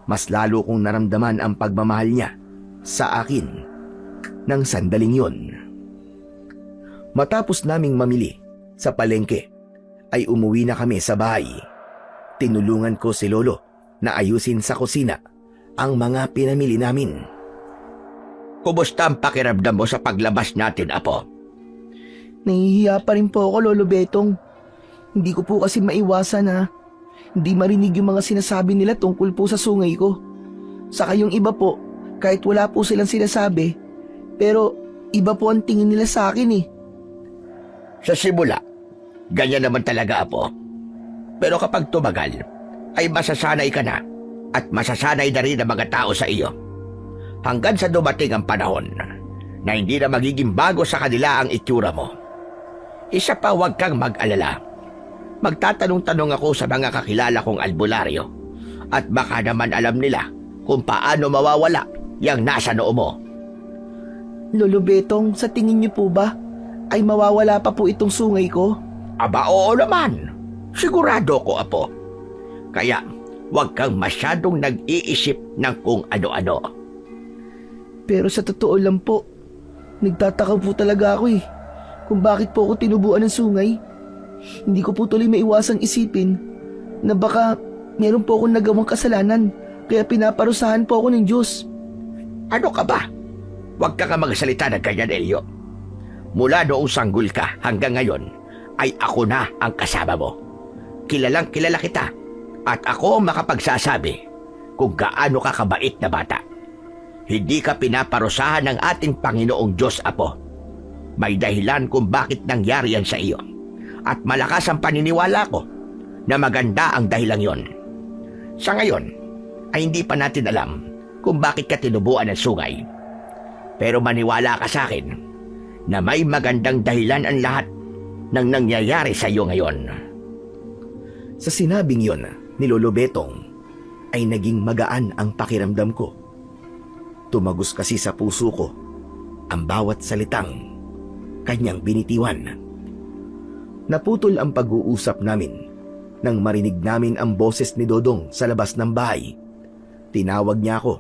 Mas lalo kong naramdaman ang pagmamahal niya sa akin ng sandaling yon. Matapos naming mamili sa palengke, ay umuwi na kami sa bahay. Tinulungan ko si Lolo na ayusin sa kusina ang mga pinamili namin. Kumusta ang pakiramdam mo sa paglabas natin, apo? Nahihiya pa rin po ako, Lolo Betong. Hindi ko po kasi maiwasan na hindi marinig yung mga sinasabi nila tungkol po sa sungay ko. Saka yung iba po, kahit wala po silang sinasabi, pero iba po ang tingin nila sa akin eh. Sa simula, ganyan naman talaga, apo. Pero kapag tumagal, ay masasanay ka na at masasanay na rin ang mga tao sa iyo. Hanggang sa dumating ang panahon na hindi na magiging bago sa kanila ang itsura mo. Isa pa, huwag kang mag-alala. Magtatanong-tanong ako sa mga kakilala kong albularyo at baka naman alam nila kung paano mawawala yung nasa noo mo. Lolo Betong, sa tingin niyo po ba ay mawawala pa po itong sungay ko? Aba, oo naman. Sigurado ko, apo. Kaya huwag kang masyadong nag-iisip ng kung ano-ano. Pero sa totoo lang po, nagtataka po talaga ako eh kung bakit po ako tinubuan ng sungay. Hindi ko po tuloy maiwasang isipin na baka meron po akong nagawang kasalanan kaya pinaparusahan po ako ng Diyos. Ano ka ba? Huwag ka magsalita ng ganyan, Elio. Mula noong sanggol ka hanggang ngayon, ay ako na ang kasama mo. Kilalang kilala kita at ako ang makapagsasabi kung gaano ka kabait na bata. Hindi ka pinaparusahan ng ating Panginoong Diyos, apo. May dahilan kung bakit nangyari yan sa iyo. At malakas ang paniniwala ko na maganda ang dahilan yon. Sa ngayon, ay hindi pa natin alam kung bakit ka tinubuan ng sungay. Pero maniwala ka sa akin na may magandang dahilan ang lahat ng nangyayari sa iyo ngayon. Sa sinabing yon ni Lolo Betong, ay naging magaan ang pakiramdam ko. Tumagos kasi sa puso ko ang bawat salitang kanyang binitiwan. Naputol ang pag-uusap namin Nang marinig namin ang boses ni Dodong sa labas ng bahay, tinawag niya ako.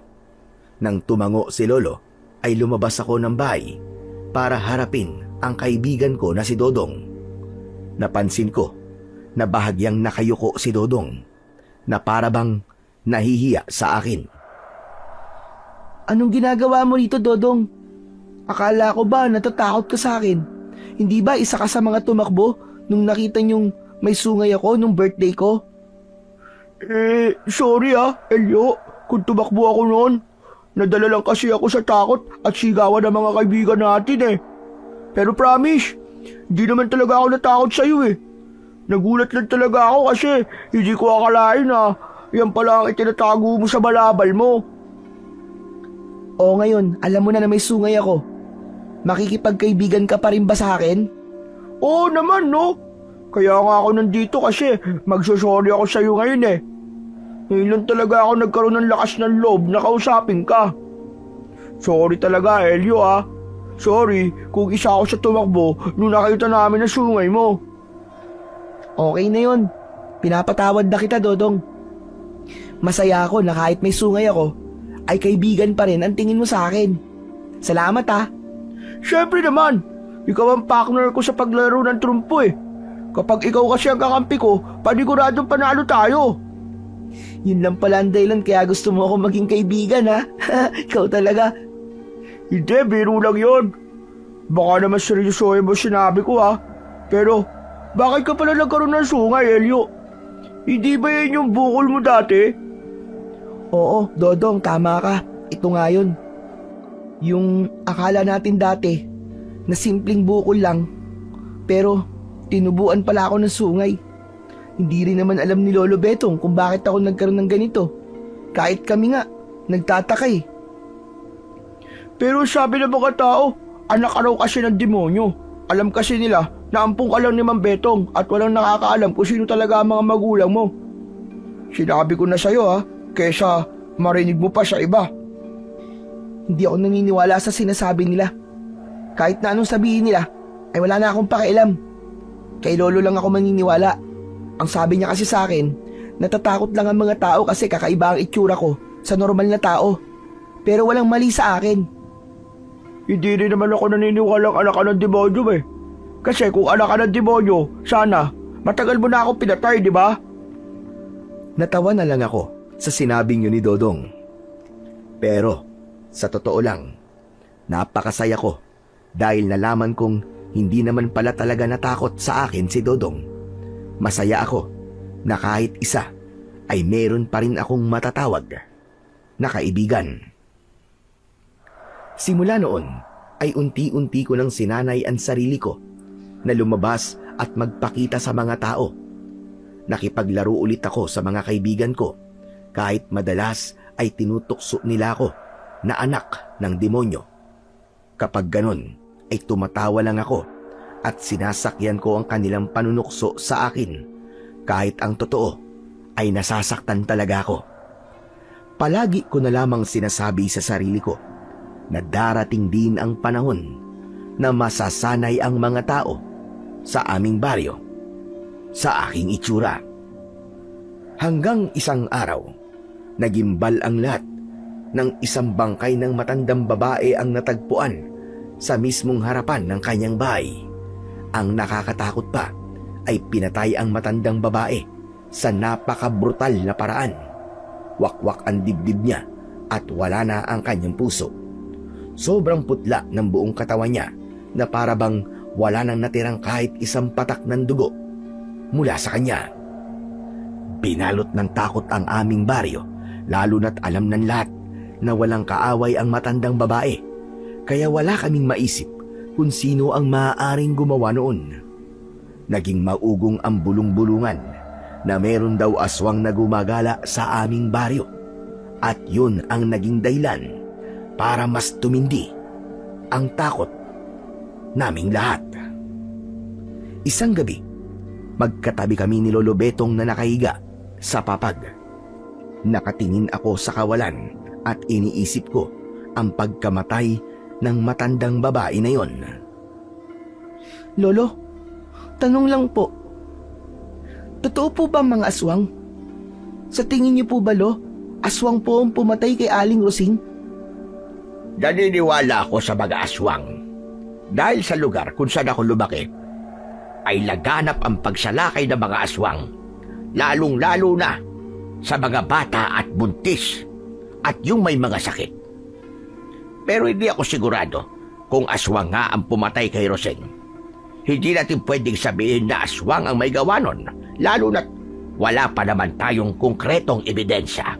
Nang tumango si Lolo, ay lumabas ako ng bahay para harapin ang kaibigan ko na si Dodong. Napansin ko na bahagyang nakayuko si Dodong na para bang nahihiya sa akin. Anong ginagawa mo rito, Dodong? Akala ko ba natatakot ka sa akin? Hindi ba isa ka sa mga tumakbo nung nakita niyong may sungay ako nung birthday ko? Sorry Elio, kung tumakbo ako noon. Nadala lang kasi ako sa takot at sigawan ng mga kaibigan natin Pero promise, hindi naman talaga ako natakot sa'yo Nagulat lang talaga ako kasi hindi ko akalain na yan pala ang itinatago mo sa balabal mo. O ngayon, alam mo na may sungay ako. Makikipagkaibigan ka pa rin ba sa akin? Oo naman, no? Kaya nga ako nandito kasi magsusorry ako sa'yo ngayon Ngayon lang talaga ako nagkaroon ng lakas ng loob na kausapin ka. Sorry talaga, Elio Sorry kung isa ako sa tumakbo nung nakita namin ang sungay mo. Okay na yun. Pinapatawad na kita, Dodong. Masaya ako na kahit may sungay ako, ay kaibigan pa rin ang tingin mo sa akin. Salamat Siyempre naman, ikaw ang partner ko sa paglaro ng trumpo Kapag ikaw kasi ang kakampi ko, paniguradong panalo tayo. Yun lang pala ang dahilan kaya gusto mo ako maging kaibigan Ikaw talaga. Hindi, biro lang yun. Baka naman seryosohin mo sinabi ko Pero, bakit ka pala nagkaroon ng sungay, Elio? Hindi ba yan yung bukol mo dati? Oo, Dodong, tama ka. Ito nga yun. Yung akala natin dati na simpleng bukol lang, pero tinubuan pala ako ng sungay. Hindi rin naman alam ni Lolo Betong kung bakit ako nagkaroon ng ganito. Kahit kami nga, nagtataka Pero sabi ng mga tao, anak ka raw kasi ng demonyo. Alam kasi nila na ampung ka lang ni Mang Betong at walang nakakaalam kung sino talaga ang mga magulang mo. Sinabi ko na sa'yo kesa marinig mo pa sa iba. Hindi ako naniniwala sa sinasabi nila. Kahit na anong sabihin nila, ay wala na akong pakialam. Kay Lolo lang ako maniniwala. Ang sabi niya kasi sa akin, natatakot lang ang mga tao kasi kakaiba ang itsura ko sa normal na tao. Pero walang mali sa akin. Hindi rin naman ako naniniwalang anak ka ng demonyo Kasi kung anak ka ng demonyo, sana matagal mo na ako pinatay, di ba? Natawa na lang ako sa sinabing yun ni Dodong. Pero, sa totoo lang, napakasaya ko dahil nalaman kong hindi naman pala talaga natakot sa akin si Dodong. Masaya ako na kahit isa ay meron pa rin akong matatawag na kaibigan. Simula noon ay unti-unti ko nang sinanay ang sarili ko na lumabas at magpakita sa mga tao. Nakipaglaro ulit ako sa mga kaibigan ko kahit madalas ay tinutukso nila ako na anak ng demonyo. Kapag ganon ay tumatawa lang ako at sinasakyan ko ang kanilang panunukso sa akin kahit ang totoo ay nasasaktan talaga ako. Palagi ko na lamang sinasabi sa sarili ko na darating din ang panahon na masasanay ang mga tao sa aming baryo sa aking itsura. Hanggang isang araw, nagimbal ang lahat ng isang bangkay ng matandang babae ang natagpuan sa mismong harapan ng kanyang bahay. Ang nakakatakot pa ay pinatay ang matandang babae sa napakabrutal na paraan. Wakwak ang dibdib niya at wala na ang kanyang puso. Sobrang putla ng buong katawan niya na para bang wala nang natirang kahit isang patak ng dugo mula sa kanya. Binalot ng takot ang aming baryo, lalo na't alam ng lahat na walang kaaway ang matandang babae, kaya wala kaming maisip kung sino ang maaaring gumawa noon. Naging maugong ang bulong-bulungan na meron daw aswang na gumagala sa aming baryo, at yun ang naging dahilan para mas tumindi ang takot naming lahat. Isang gabi, magkatabi kami ni Lolo Betong na nakahiga sa papag. Nakatingin ako sa kawalan at iniisip ko ang pagkamatay ng matandang babae na yon. Lolo, tanong lang po. Totoo po ba mga aswang? Sa tingin niyo po ba, Lo, aswang po ang pumatay kay Aling Rosing? Naniniwala ako sa mga aswang. Dahil sa lugar kung saan ako lumaki, ay laganap ang pagsalakay ng mga aswang, lalong-lalo na sa mga bata at buntis at yung may mga sakit. Pero hindi ako sigurado kung aswang nga ang pumatay kay Roseng. Hindi natin pwedeng sabihin na aswang ang may gawa nun, lalo na't wala pa naman tayong konkretong ebidensya.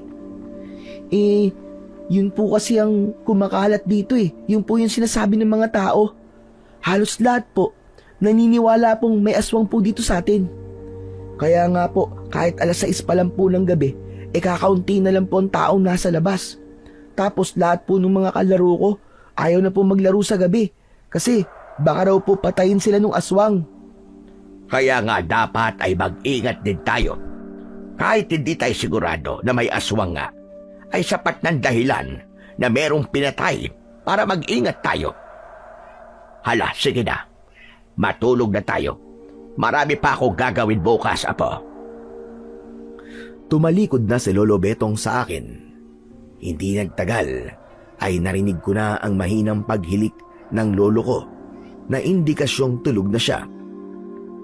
Yun po kasi ang kumakalat dito eh. Yun po yung sinasabi ng mga tao. Halos lahat po, naniniwala pong may aswang po dito sa atin. Kaya nga po, kahit 6:00 pa lang po ng gabi, kakaunti na lang po ang taong nasa labas. Tapos lahat po ng mga kalaro ko, ayaw na po maglaro sa gabi. Kasi baka raw po patayin sila ng aswang. Kaya nga dapat ay mag-ingat din tayo. Kahit hindi tayo sigurado na may aswang nga, ay sapat ng dahilan na merong pinatay para mag-ingat tayo. Hala, sige na. Matulog na tayo. Marami pa ako gagawin bukas, Apo. Tumalikod na si Lolo Betong sa akin. Hindi nagtagal ay narinig ko na ang mahinang paghilik ng lolo ko na indikasyong tulog na siya.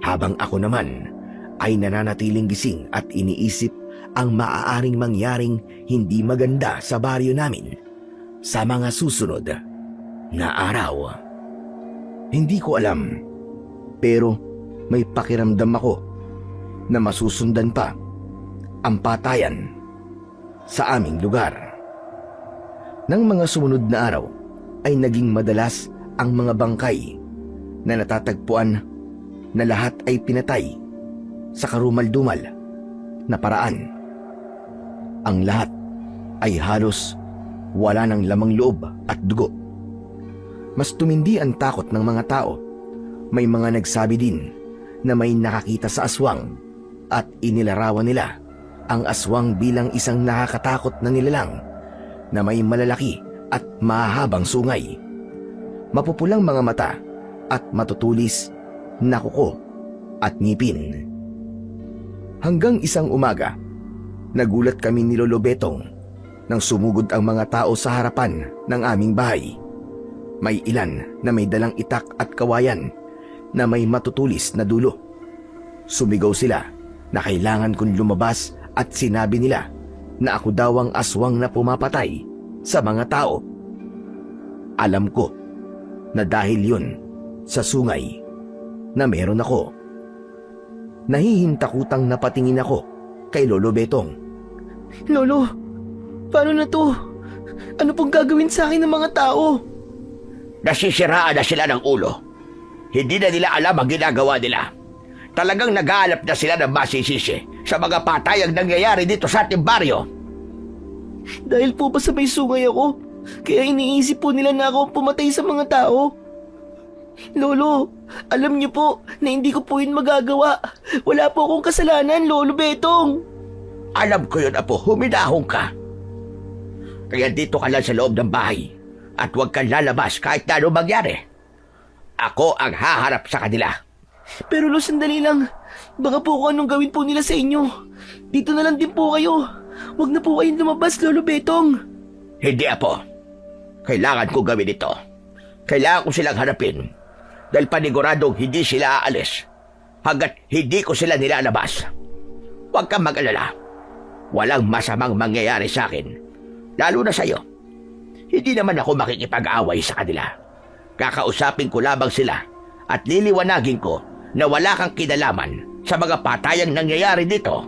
Habang ako naman ay nananatiling gising at iniisip ang maaaring mangyaring hindi maganda sa baryo namin sa mga susunod na araw. Hindi ko alam, pero may pakiramdam ako na masusundan pa ang patayan sa aming lugar. Nang mga sumunod na araw ay naging madalas ang mga bangkay na natatagpuan na lahat ay pinatay sa karumal-dumal na paraan. Ang lahat ay halos wala ng lamang loob at dugo. Mas tumindi ang takot ng mga tao. May mga nagsabi din na may nakakita sa aswang at inilarawan nila ang aswang bilang isang nakakatakot na nilalang na may malalaki at mahahabang sungay, mapupulang mga mata at matutulis na kuko at ngipin. Hanggang isang umaga, nagulat kami ni Lolo Betong nang sumugod ang mga tao sa harapan ng aming bahay. May ilan na may dalang itak at kawayan na may matutulis na dulo. Sumigaw sila na kailangan kong lumabas at sinabi nila na ako daw ang aswang na pumapatay sa mga tao. Alam ko na dahil yun sa sungay na meron ako. Nahihintakutang napatingin ako kay Lolo Betong. Lolo, paano na to? Ano pong gagawin sa akin ng mga tao? Nasisiraan na sila ng ulo. Hindi na nila alam ang ginagawa nila. Talagang nag-aalap na sila ng masisisi sa mga patayang nangyayari dito sa ating baryo. Dahil po ba sa may sungay ako, kaya iniisip po nila na ako ang pumatay sa mga tao? Lolo, alam niyo po na hindi ko po yun magagawa. Wala po akong kasalanan, Lolo Betong. Alam ko yun, Apo. Huminahon ka. Kaya dito ka lang sa loob ng bahay at huwag kang lalabas kahit na ano mangyari. Ako ang haharap sa kanila. Pero Lo, sandali lang. Baka po kung anong gawin po nila sa inyo. Dito na lang din po kayo. Huwag na po kayong lumabas, Lolo Betong. Hindi, Apo. Kailangan ko gawin ito. Kailangan ko silang harapin. Dahil paniguradong hindi sila aalis hanggat hindi ko sila nilalabas. Huwag kang mag-alala. Walang masamang mangyayari sa akin. Lalo na sa'yo. Hindi naman ako makikipag-away sa kanila. Kakausapin ko lamang sila at liliwanagin ko na wala kang kinalaman sa mga patayang nangyayari dito.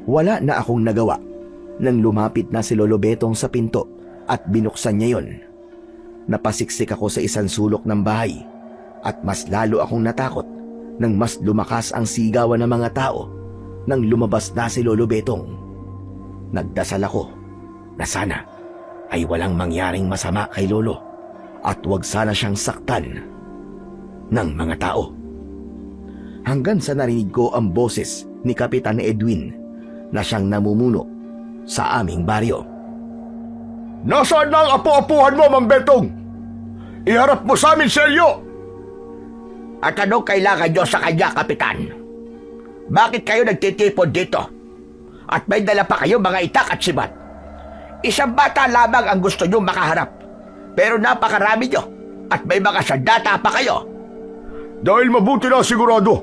Wala na akong nagawa nang lumapit na si Lolo Betong sa pinto at binuksan niya yon. Napasiksik ako sa isang sulok ng bahay at mas lalo akong natakot nang mas lumakas ang sigawan ng mga tao nang lumabas na si Lolo Betong. Nagdasal ako na sana ay walang mangyaring masama kay Lolo at wag sana siyang saktan ng mga tao. Hanggang sa narinig ko ang boses ni Kapitan Edwin na siyang namumuno sa aming baryo. Nasaan na ang apo-apuhan mo, Mang Betong? Iharap mo sa amin, Selyo! At anong kailangan nyo sa kanya, Kapitan? Bakit kayo nagtitipon dito? At may dala pa kayo mga itak at sibat. Isang bata lamang ang gusto nyo makaharap. Pero napakarami nyo at may mga sandata pa kayo. Dahil mabuti na sigurado.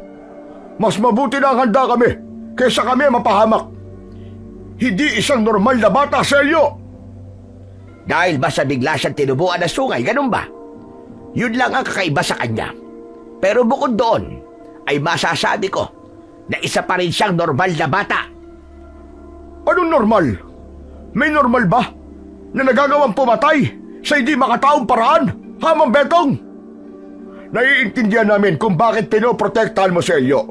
Mas mabuti na ang handa kami kaysa kami mapahamak. Hindi isang normal na bata, Celio. Dahil ba sa bigla siyang tinubuan ng sungay, ganun ba? Yun lang ang kakaiba sa kanya. Pero bukod doon, ay masasabi ko na isa pa rin siyang normal na bata. Anong normal? May normal ba na nagagawang pumatay sa hindi makataong paraan, ha, Mang Betong? Naiintindihan namin kung bakit pinoprotektahan mo si Elio.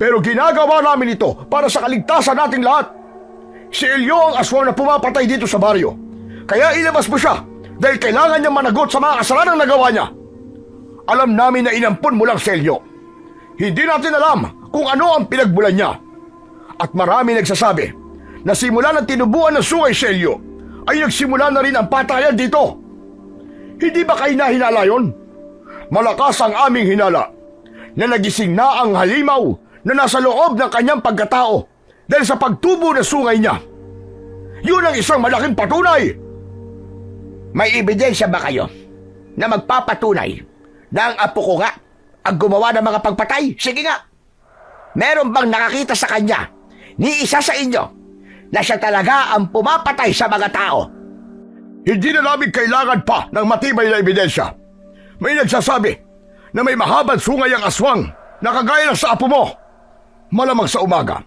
Pero ginagawa namin ito para sa kaligtasan nating lahat. Si Elio ang aswang na pumapatay dito sa baryo. Kaya ilabas mo siya dahil kailangan niya managot sa mga kasalanang nagawa niya. Alam namin na inampun mo lang si Elio. Hindi natin alam kung ano ang pinagbulan niya. At marami nagsasabi na simula ng tinubuan ng sungay si Elio ay nagsimula na rin ang patayan dito. Hindi ba kayo nahinala yun? Malakas ang aming hinala na nagising na ang halimaw na nasa loob ng kanyang pagkatao dahil sa pagtubo ng sungay niya. Yun ang isang malaking patunay. May ebidensya ba kayo na magpapatunay na ang apo ko nga ang gumawa ng mga pagpatay? Sige nga. Meron bang nakakita sa kanya ni isa sa inyo na siya talaga ang pumapatay sa mga tao? Hindi na namin kailangan pa ng matibay na ebidensya. May nagsasabi na may mahabang sungay ang aswang na kagaya ng sa apo mo. Malamang sa umaga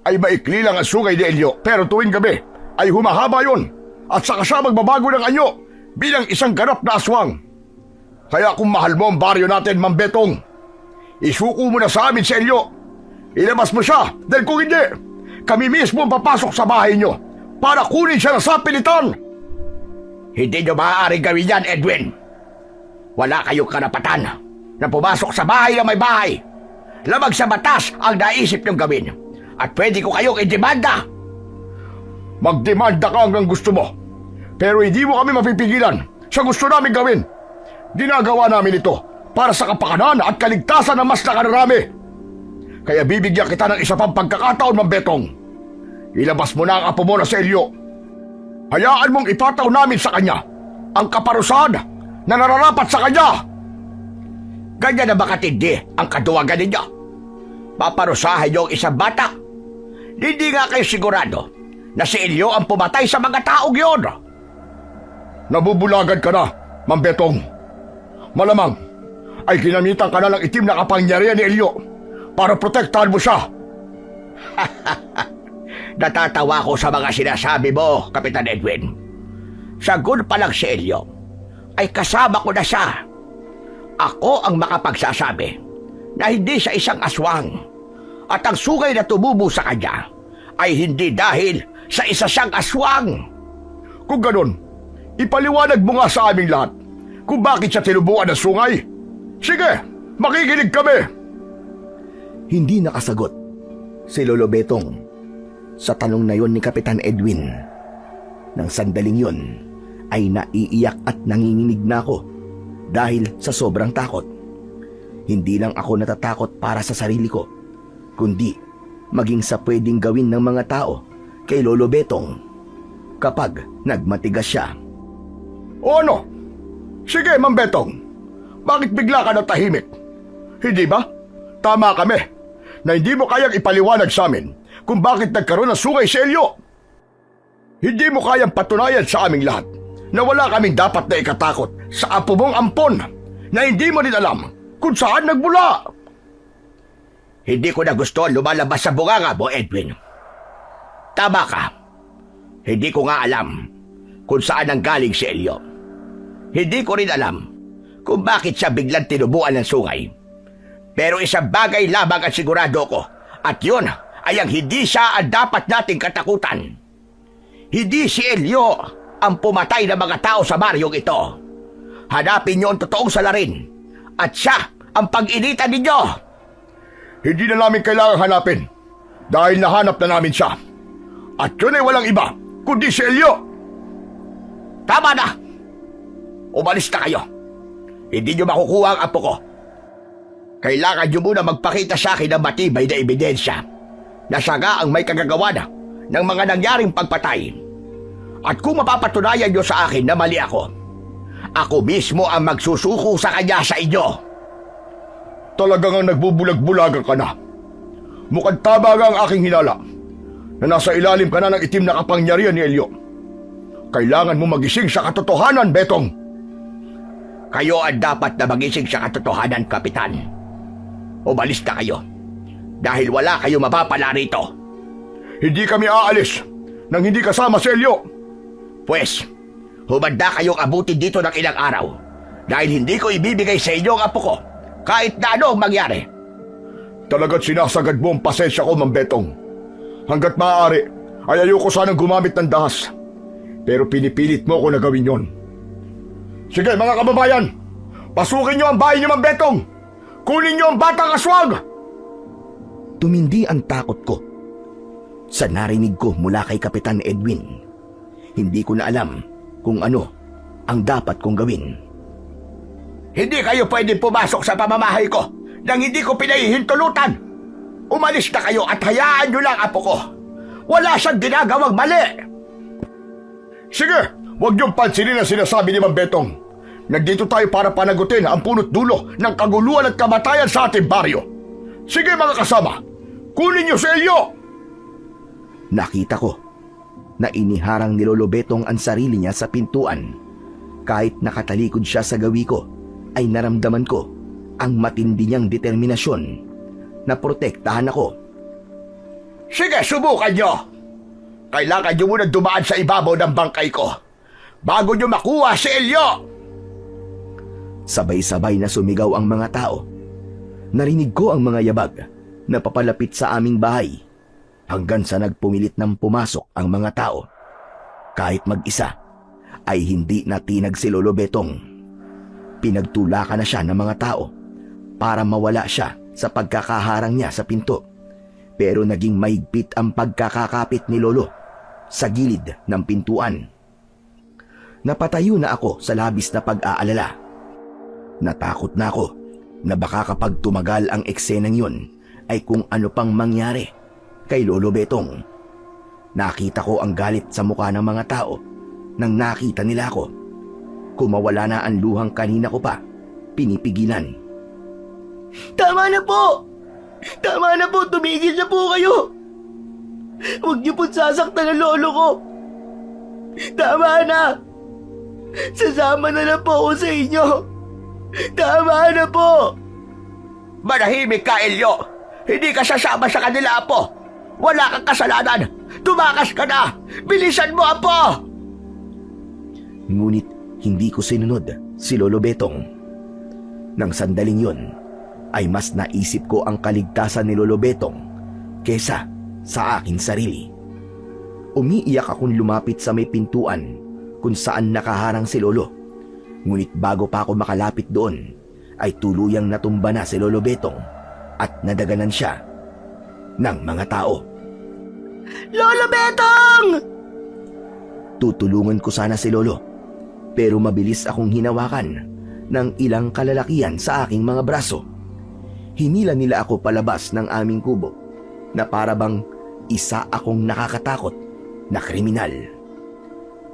ay maikli lang ang sungay ni Elio, pero tuwing gabi ay humahaba yon at saka siya magbabago ng anyo bilang isang ganap na aswang. Kaya kung mahal mo ang baryo natin, Mang Betong, isuko mo na sa amin si Elio. Ilabas mo siya dahil kung hindi, kami mismo ang papasok sa bahay nyo para kunin siya na sapilitan. Hindi nyo maaaring gawin yan, Edwin. Wala kayong karapatan na pumasok sa bahay ng may bahay. Lamang sa batas ang naisip nyong gawin. At pwede ko kayong idemanda. Magdemanda ka hanggang gusto mo. Pero hindi mo kami mapipigilan sa gusto namin gawin. Dinagawa namin ito para sa kapakanan at kaligtasan ng mas nakararami. Kaya bibigyan kita ng isa pang pagkakataon, Mang Betong. Ilabas mo na ang apo mo na si Elio. Hayaan mong ipataw namin sa kanya ang kaparusahan na nararapat sa kanya. Ganyan na ba katindi ang kaduwagan ninyo? Paparusahan niyo ang isang bata. Hindi nga kayo sigurado na si Elio ang pumatay sa mga taong yun. Nabubulagan ka na, Mang Betong. Malamang ay ginamitan ka na ng itim na kapangyarihan ni Elio para protektahan mo siya. Natatawa ko sa mga sinasabi mo, Kapitan Edwin. Sagun pa lang si Elio ay kasama ko na siya. Ako ang makapagsasabi na hindi siya isang aswang at ang sungay na tumubo sa kanya ay hindi dahil sa isa siyang aswang. Kung ganun, ipaliwanag mo nga sa aming lahat kung bakit siya tinubuan ng sungay. Sige, makikinig kami. Hindi nakasagot si Lolo Betong sa tanong na yon ni Kapitan Edwin. Nang sandaling yon ay naiiyak at nanginginig na ako dahil sa sobrang takot. Hindi lang ako natatakot para sa sarili ko, kundi maging sa pwedeng gawin ng mga tao kay Lolo Betong kapag nagmatigas siya. O ano? Sige, Mang Betong. Bakit bigla ka natahimik? Hindi ba? Tama kami na hindi mo kayang ipaliwanag sa amin kung bakit nagkaroon ng sungay si Elio. Hindi mo kayang patunayan sa aming lahat na wala kaming dapat na ikatakot sa apo mong ampon na hindi mo din alam kung saan nagmula. Hindi ko na gusto lumalabas sa bunganga mo, Edwin. Tama ka. Hindi ko nga alam kung saan nanggaling si Elio. Hindi ko rin alam kung bakit siya biglang tinubuan ng sungay. Pero isang bagay lamang ang sigurado ko, at yun ay ang hindi siya ang dapat nating katakutan. Hindi si Elio ang pumatay ng mga tao sa baryong ito. Hanapin niyo ang totoong salarin at siya ang pag-initan ninyo. Hindi na namin kailangang hanapin dahil nahanap na namin siya. At yun ay walang iba kundi si Elio. Tama na! Umalis na kayo. Hindi niyo makukuha ang apo ko. Kailangan niyo muna magpakita sa akin ng matibay na ebidensya na siya nga ang may kagagawa na ng mga nangyaring pagpatay. At kung mapapatunayan niyo sa akin na mali ako mismo ang magsusuko sa kanya sa inyo. Talagang nagbubulag-bulagan ka na. Mukhang tama nga ang aking hinala na nasa ilalim ka na ng itim na kapangyarihan ni Elio. Kailangan mo magising sa katotohanan, Betong. Kayo ang dapat na magising sa katotohanan, Kapitan. Umalis na kayo dahil wala kayo mapapala rito. Hindi kami aalis nang hindi kasama si Elio. Pwes, humanda kayong abutin dito ng ilang araw dahil hindi ko ibibigay sa inyo ang apo ko kahit na ano ang mangyari. Talaga't sinasagad mo ang pasensya ko, Mang Betong. Hanggat maaari, ay ayoko sanang gumamit ng dahas. Pero pinipilit mo ko na gawin yon. Sige mga kababayan, pasukin niyo ang bahay niyo, Mang Betong. Kunin niyo ang batang aswang! Tumindi ang takot ko sa narinig ko mula kay Kapitan Edwin. Hindi ko na alam kung ano ang dapat kong gawin. Hindi kayo pwedeng pumasok sa pamamahay ko nang hindi ko pinahihintulutan. Umalis na kayo at hayaan niyo lang apo ko. Wala siyang ginagawang mali. Sige, huwag niyong pansinin ang sinasabi ni Mang Betong. Nandito tayo para panagutin ang punot dulo ng kaguluhan at kamatayan sa ating baryo. Sige mga kasama, kunin niyo si Elio! Nakita ko na iniharang ni Lolo Betong ang sarili niya sa pintuan. Kahit nakatalikod siya sa gawi ko, ay naramdaman ko ang matindi niyang determinasyon na protektahan ako. Sige, subukan niyo. Kailangan niyo muna dumaan sa ibabaw ng bangkay ko bago niyo makuha si Elio. Sabay-sabay na sumigaw ang mga tao. Narinig ko ang mga yabag na papalapit sa aming bahay hanggang sa nagpumilit ng pumasok ang mga tao. Kahit mag-isa, ay hindi natinag si Lolo Betong. Pinagtulakan na siya ng mga tao para mawala siya sa pagkakaharang niya sa pinto. Pero naging mahigpit ang pagkakakapit ni Lolo sa gilid ng pintuan. Napatayo na ako sa labis na pag-aalala. Natakot na ako na baka kapag tumagal ang eksenang yun ay kung ano pang mangyari kay Lolo Betong. Nakita ko ang galit sa mukha ng mga tao nang nakita nila ako. Kumawala na ang luhang kanina ko pa pinipigilan. Tama na po! Tama na po! Tumigil na po kayo! Huwag niyo po sasaktan ang lolo ko! Tama na! Sasama na lang po ako sa inyo! Tama na po! Manahimik ka, Elio. Hindi ka sasama sa kanila, apo. Wala kang kasalanan. Tumakas ka na. Bilisan mo, apo! Ngunit hindi ko sinunod si Lolo Betong. Nang sandaling yun, ay mas naisip ko ang kaligtasan ni Lolo Betong kesa sa aking sarili. Umiiyak akong lumapit sa may pintuan kung saan nakaharang si Lolo. Ngunit bago pa ako makalapit doon, ay tuluyang natumba na si Lolo Betong at nadaganan siya ng mga tao. Lolo Betong! Tutulungan ko sana si Lolo, pero mabilis akong hinawakan ng ilang kalalakihan sa aking mga braso. Hinila nila ako palabas ng aming kubo na parabang isa akong nakakatakot na kriminal.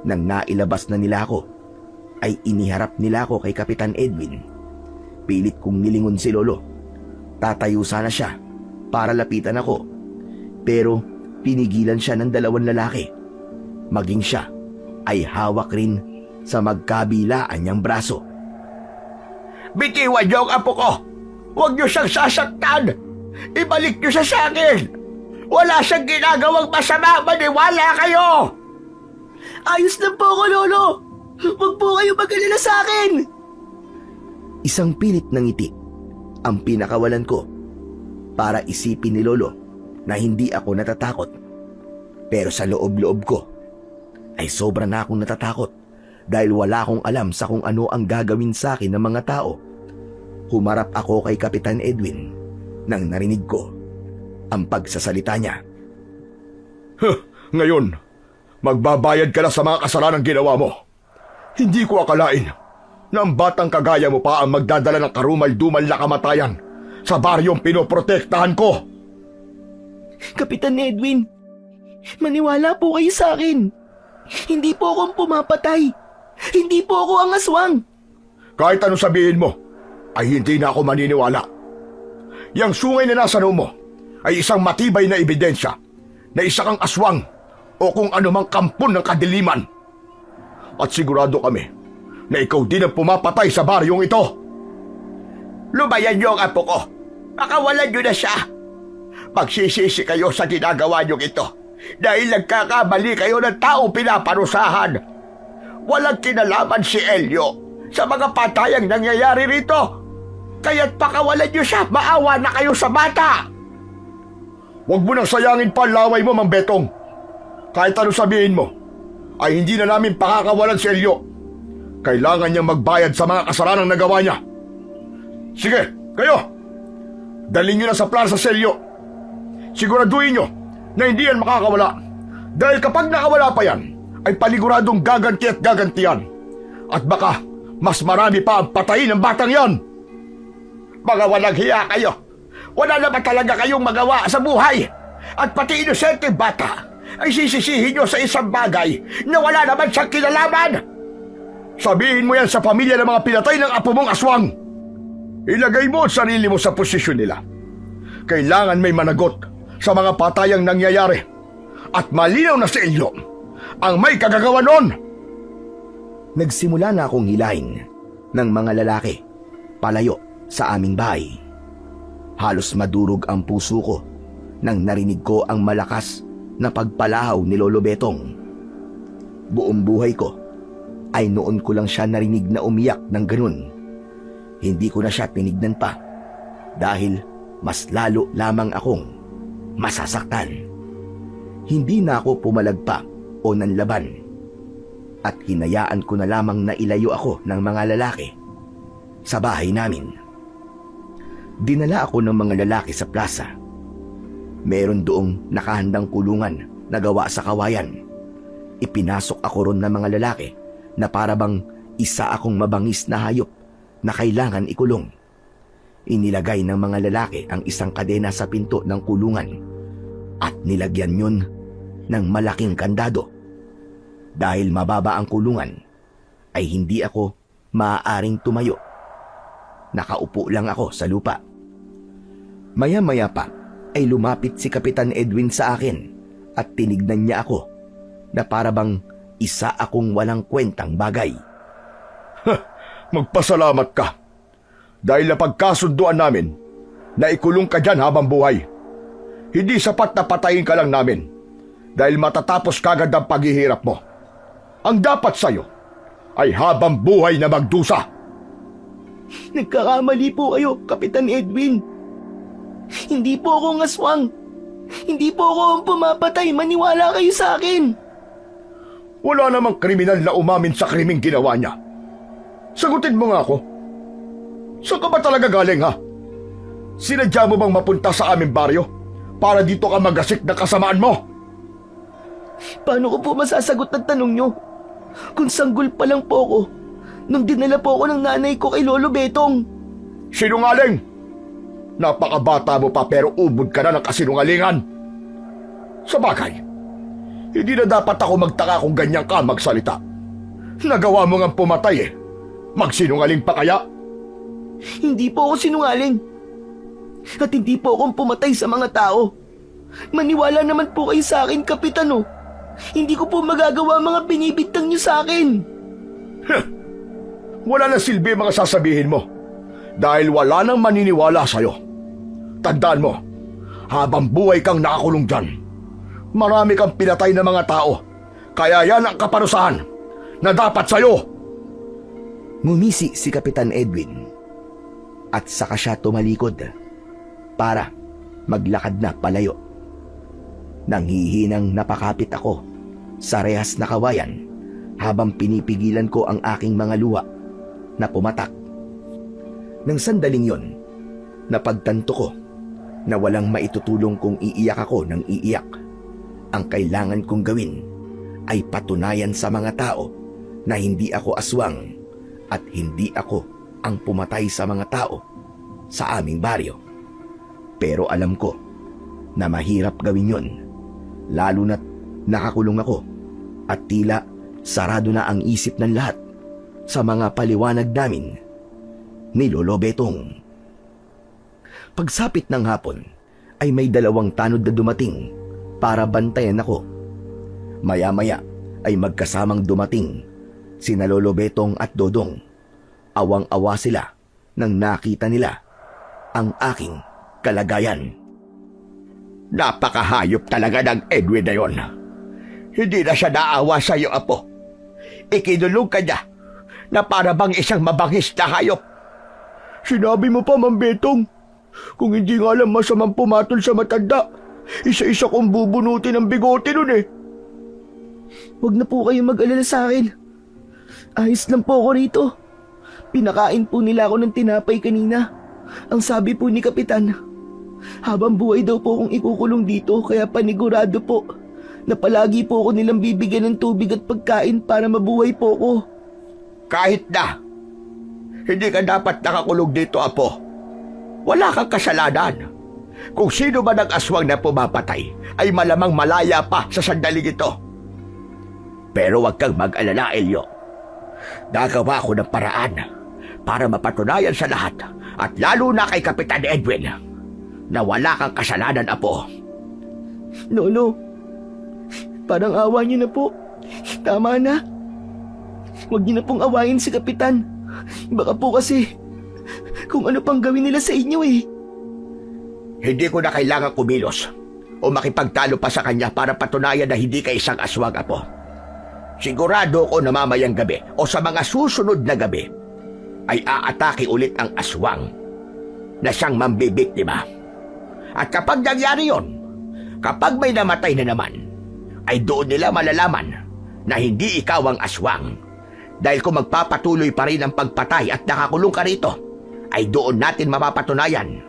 Nang nailabas na nila ako, ay iniharap nila ako kay Kapitan Edwin. Pilit kong nilingon si Lolo. Tatayo sana siya para lapitan ako, pero pinigilan siya ng dalawang lalaki. Maging siya ay hawak rin sa magkabilaan niyang braso. Bitiwan niyo ang apo ko. Huwag niyo siyang sasaktan. Ibalik niyo siya sa akin. Wala siyang ginagawang masama. Maniwala kayo. Ayos lang po ako, Lolo! Huwag po kayo mag-alala sa akin! Isang pilit ng ngiti ang pinakawalan ko para isipin ni Lolo na hindi ako natatakot. Pero sa loob-loob ko ay sobra na akong natatakot dahil wala akong alam sa kung ano ang gagawin sa akin ng mga tao. Humarap ako kay Kapitan Edwin nang narinig ko ang pagsasalita niya. Ngayon, magbabayad ka na sa mga kasalanang ginawa mo. Hindi ko akalain na ang batang kagaya mo pa ang magdadala ng karumal-dumal na kamatayan sa baryong pinoprotektahan ko. Kapitan Edwin, maniwala po kayo sa akin. Hindi po akong pumapatay. Hindi po ako ang aswang. Kahit anong sabihin mo, ay hindi na ako maniniwala. Yang sungay na nasa noo mo ay isang matibay na ebidensya na isa kang aswang o kung anumang kampon ng kadiliman. At sigurado kami na ikaw din ang pumapatay sa baryong ito. Lubayan niyo ang apo ko. Pakawalan niyo na siya. Magsisisi kayo sa ginagawa niyong ito dahil nagkakamali kayo ng taong pinaparusahan. Walang kinalaman si Elio sa mga patayang nangyayari rito. Kaya't pakawalan niyo siya. Maawa na kayo sa bata. Huwag mo nang sayangin pa ang laway mo, Mang Betong. Kahit ano sabihin mo, ay hindi na namin pakakawalan si Elio. Kailangan niyang magbayad sa mga kasalanang nagawa niya. Sige, kayo! Dalhin niyo na sa plaza si Elio. Siguraduhin niyo na hindi yan makakawala. Dahil kapag nakawala pa yan, ay paniguradong gaganti at gagantiyan. At baka mas marami pa ang patayin ng batang yan. Mga walang hiya kayo. Wala naman talaga kayong magawa sa buhay. At pati inosente bata ay sisisihin nyo sa isang bagay na wala naman siyang kinalaman. Sabihin mo yan sa pamilya ng mga pinatay ng apo mong aswang. Ilagay mo ang sarili mo sa posisyon nila. Kailangan may managot sa mga patayang nangyayari. At malinaw na sa inyo ang may kagagawa nun. Nagsimula na akong hilahin ng mga lalaki palayo sa aming bahay. Halos madurog ang puso ko nang narinig ko ang malakas na pagpalahaw ni Lolo Betong. Buong buhay ko ay noon ko lang siya narinig na umiyak ng ganun. Hindi ko na siya tinignan pa dahil mas lalo lamang akong masasaktan. Hindi na ako pumalagpa o nanlaban at hinayaan ko na lamang na ilayo ako ng mga lalaki sa bahay namin. Dinala ako ng mga lalaki sa plaza. Meron doong nakahandang kulungan na gawa sa kawayan. Ipinasok ako ron ng mga lalaki na parabang isa akong mabangis na hayop na kailangan ikulong. Inilagay ng mga lalaki ang isang kadena sa pinto ng kulungan at nilagyan yun ng malaking kandado. Dahil mababa ang kulungan, ay hindi ako maaaring tumayo. Nakaupo lang ako sa lupa. Maya-maya pa ay lumapit si Kapitan Edwin sa akin at tinignan niya ako na parabang isa akong walang kwentang bagay. Magpasalamat ka. Dahil napagkasunduan namin na ikulong ka dyan habang buhay. Hindi sapat na patayin ka lang namin dahil matatapos kagad ang paghihirap mo. Ang dapat sa'yo ay habang buhay na magdusa. Nagkakamali po kayo, Kapitan Edwin. Hindi po ako ang aswang. Hindi po ako ang pumapatay. Maniwala kayo sa akin. Wala namang kriminal na umamin sa krimeng ginawa niya. Sagutin mo nga ako. Saan ka ba talaga galing, ha? Sinadya mo bang mapunta sa aming baryo para dito ka magasik na kasamaan mo? Paano ko po masasagot ang tanong nyo? Kung sanggol pa lang po ako nung dinala po ako ng nanay ko kay Lolo Betong. Sinungaling! Napakabata mo pa pero ubod ka na ng kasinungalingan. Sa bagay, hindi na dapat ako magtaka kung ganyan ka magsalita. Nagawa mo ngang pumatay eh. Magsinungaling pa kaya? Hindi po ako sinungaling. At hindi po akong pumatay sa mga tao. Maniwala naman po kayo sa akin, Kapitan, oh. Hindi ko po magagawa mga binibintang niyo sa akin. Wala na silbi mga sasabihin mo. Dahil wala nang maniniwala sa'yo. Tandaan mo, habang buhay kang nakakulong dyan, marami kang pinatay na mga tao. Kaya yan ang kaparusahan na dapat sa'yo. Ngumisi si Kapitan Edwin at saka siya tumalikod para maglakad na palayo. Nanghihinang napakapit ako sa rehas na kawayan habang pinipigilan ko ang aking mga luha na pumatak. Nang sandaling yon, napagtanto ko na walang maitutulong kung iiyak ako ng iiyak. Ang kailangan kong gawin ay patunayan sa mga tao na hindi ako aswang at hindi ako ang pumatay sa mga tao sa aming baryo. Pero alam ko na mahirap gawin yon, lalo na't nakakulong ako at tila sarado na ang isip ng lahat sa mga paliwanag namin ni Lolo Betong. Pagsapit ng hapon ay may 2 tanod na dumating para bantayan ako. Maya-maya ay magkasamang dumating sina Lolo Betong at Dodong. Awang-awa sila nang nakita nila ang aking kalagayan. Napakahayop talaga ng Edwin na yon. Hindi na siya naawa sa iyo, apo. Ikinulong ka niya na para bang isang mabangis na hayop. Sinabi mo pa, Mang Betong. Kung hindi nga alam masamang pumatol sa matanda, isa-isa kong bubunutin ang bigote nun eh. Huwag na po kayong mag-alala sa akin. Ayos lang po ako rito. Pinakain po nila ako ng tinapay kanina. Ang sabi po ni Kapitan, habang buhay daw po akong ikukulong dito, kaya panigurado po na palagi po ako nilang bibigyan ng tubig at pagkain para mabuhay po ako. Kahit na, hindi ka dapat nakakulong dito, apo. Wala kang kasalanan. Kung sino man ang aswang na pumapatay, ay malamang malaya pa sa sandaling ito. Pero huwag kang mag-alala, Elio. Nagawa ko ng paraan para mapatunayan sa lahat, at lalo na kay Kapitan Edwin, na wala kang kasalanan, apo. Lolo, parang awa niyo na po. Tama na. Huwag niyo na pong awayin si Kapitan. Baka po kasi kung ano pang gawin nila sa inyo eh. Hindi ko na kailangan kumilos o makipagtalo pa sa kanya para patunayan na hindi ka isang aswang, apo. Sigurado ko na mamayang gabi o sa mga susunod na gabi ay aatake ulit ang aswang na siyang mambibiktima. At kapag nangyari yon, kapag may namatay na naman, ay doon nila malalaman na hindi ikaw ang aswang. Dahil kung magpapatuloy pa rin ang pagpatay at nakakulong ka rito, ay doon natin mapapatunayan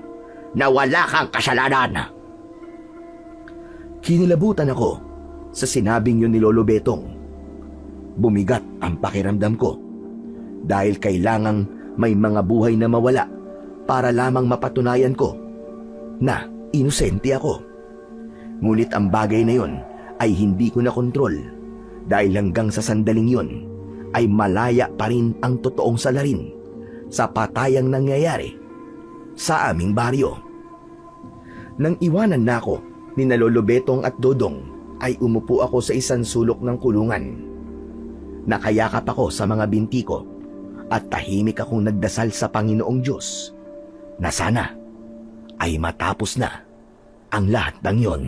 na wala kang kasalanan. Kinilabutan ako sa sinabing yun ni Lolo Betong. Bumigat ang pakiramdam ko dahil kailangang may mga buhay na mawala para lamang mapatunayan ko na inosente ako. Ngunit ang bagay na yon ay hindi ko na kontrol dahil hanggang sa sandaling yon ay malaya pa rin ang totoong salarin sa patayang nangyayari sa aming baryo. Nang iwanan na ako ni Lolo Betong at Dodong ay umupo ako sa isang sulok ng kulungan. Nakayakap ako sa mga binti ko at tahimik akong nagdasal sa Panginoong Diyos na sana ay matapos na ang lahat ng yon.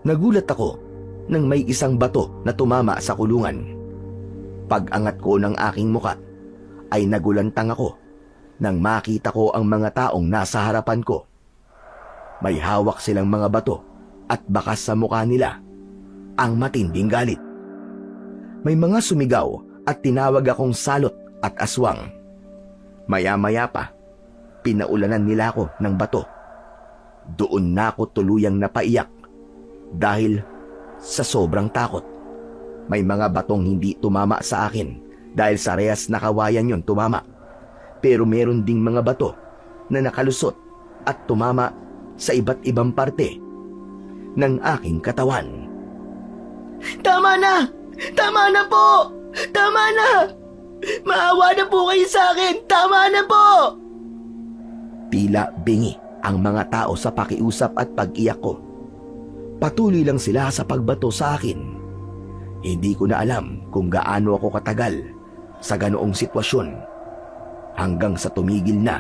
Nagulat ako nang may isang bato na tumama sa kulungan. Pag-angat ko ng aking muka ay nagulantang ako nang makita ko ang mga taong nasa harapan ko. May hawak silang mga bato at bakas sa mukha nila ang matinding galit. May mga sumigaw at tinawag akong salot at aswang. Maya-maya pa, pinaulanan nila ako ng bato. Doon na ako tuluyang napaiyak dahil sa sobrang takot. May mga batong hindi tumama sa akin dahil sa rehas na kawayan yon tumama. Pero meron ding mga bato na nakalusot at tumama sa iba't ibang parte ng aking katawan. Tama na! Tama na po! Tama na! Maawa na po kayo sa akin! Tama na po! Tila bingi ang mga tao sa pakiusap at pag-iyak ko. Patuloy lang sila sa pagbato sa akin. Hindi ko na alam kung gaano ako katagal sa ganoong sitwasyon hanggang sa tumigil na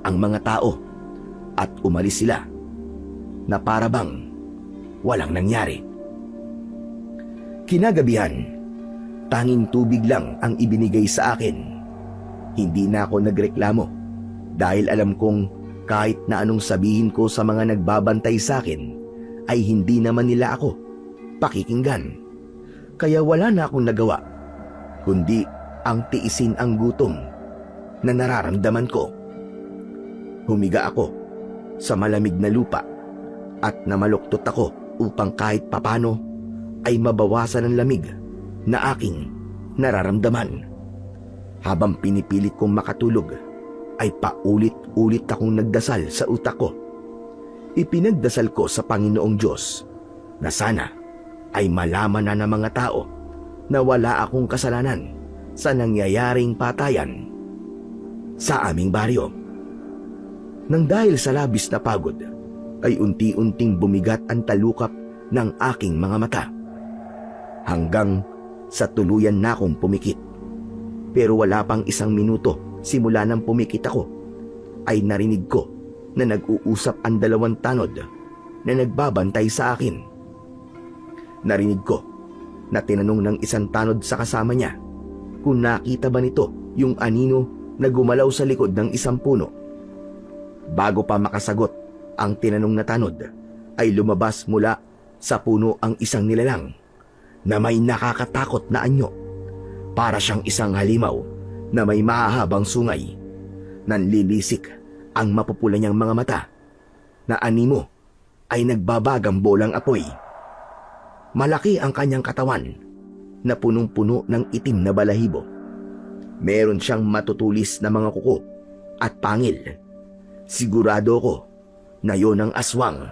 ang mga tao at umalis sila na para bang walang nangyari. Kinagabihan, tanging tubig lang ang ibinigay sa akin. Hindi na ako nagreklamo dahil alam kong kahit na anong sabihin ko sa mga nagbabantay sa akin ay hindi naman nila ako pakikinggan. Kaya wala na akong nagawa kundi ang tiisin ang gutom na nararamdaman ko. Humiga ako sa malamig na lupa at namaluktot ako upang kahit papano ay mabawasan ang lamig na aking nararamdaman. Habang pinipilit kong makatulog, ay paulit-ulit akong nagdasal sa utak ko Ipinagdasal ko sa Panginoong Diyos na sana ay malaman na ng mga tao na wala akong kasalanan sa nangyayaring patayan sa aming baryo. Nang dahil sa labis na pagod, ay unti-unting bumigat ang talukap ng aking mga mata. Hanggang sa tuluyan na akong pumikit. Pero wala pang 1 minuto simula nang pumikit ako, ay narinig ko na nag-uusap ang 2 tanod na nagbabantay sa akin. Narinig ko na tinanong ng 1 tanod sa kasama niya kung nakita ba nito yung anino na gumalaw sa likod ng 1 puno. Bago pa makasagot ang tinanong na tanod, ay lumabas mula sa puno ang 1 nilalang na may nakakatakot na anyo. Para siyang 1 halimaw na may mahahabang sungay. Nanlilisik ang mapupula niyang mga mata na animo ay nagbabagang bolang apoy. Malaki ang kanyang katawan na punong-puno ng itim na balahibo. Meron siyang matutulis na mga kuko at pangil. Sigurado ko na yon ang aswang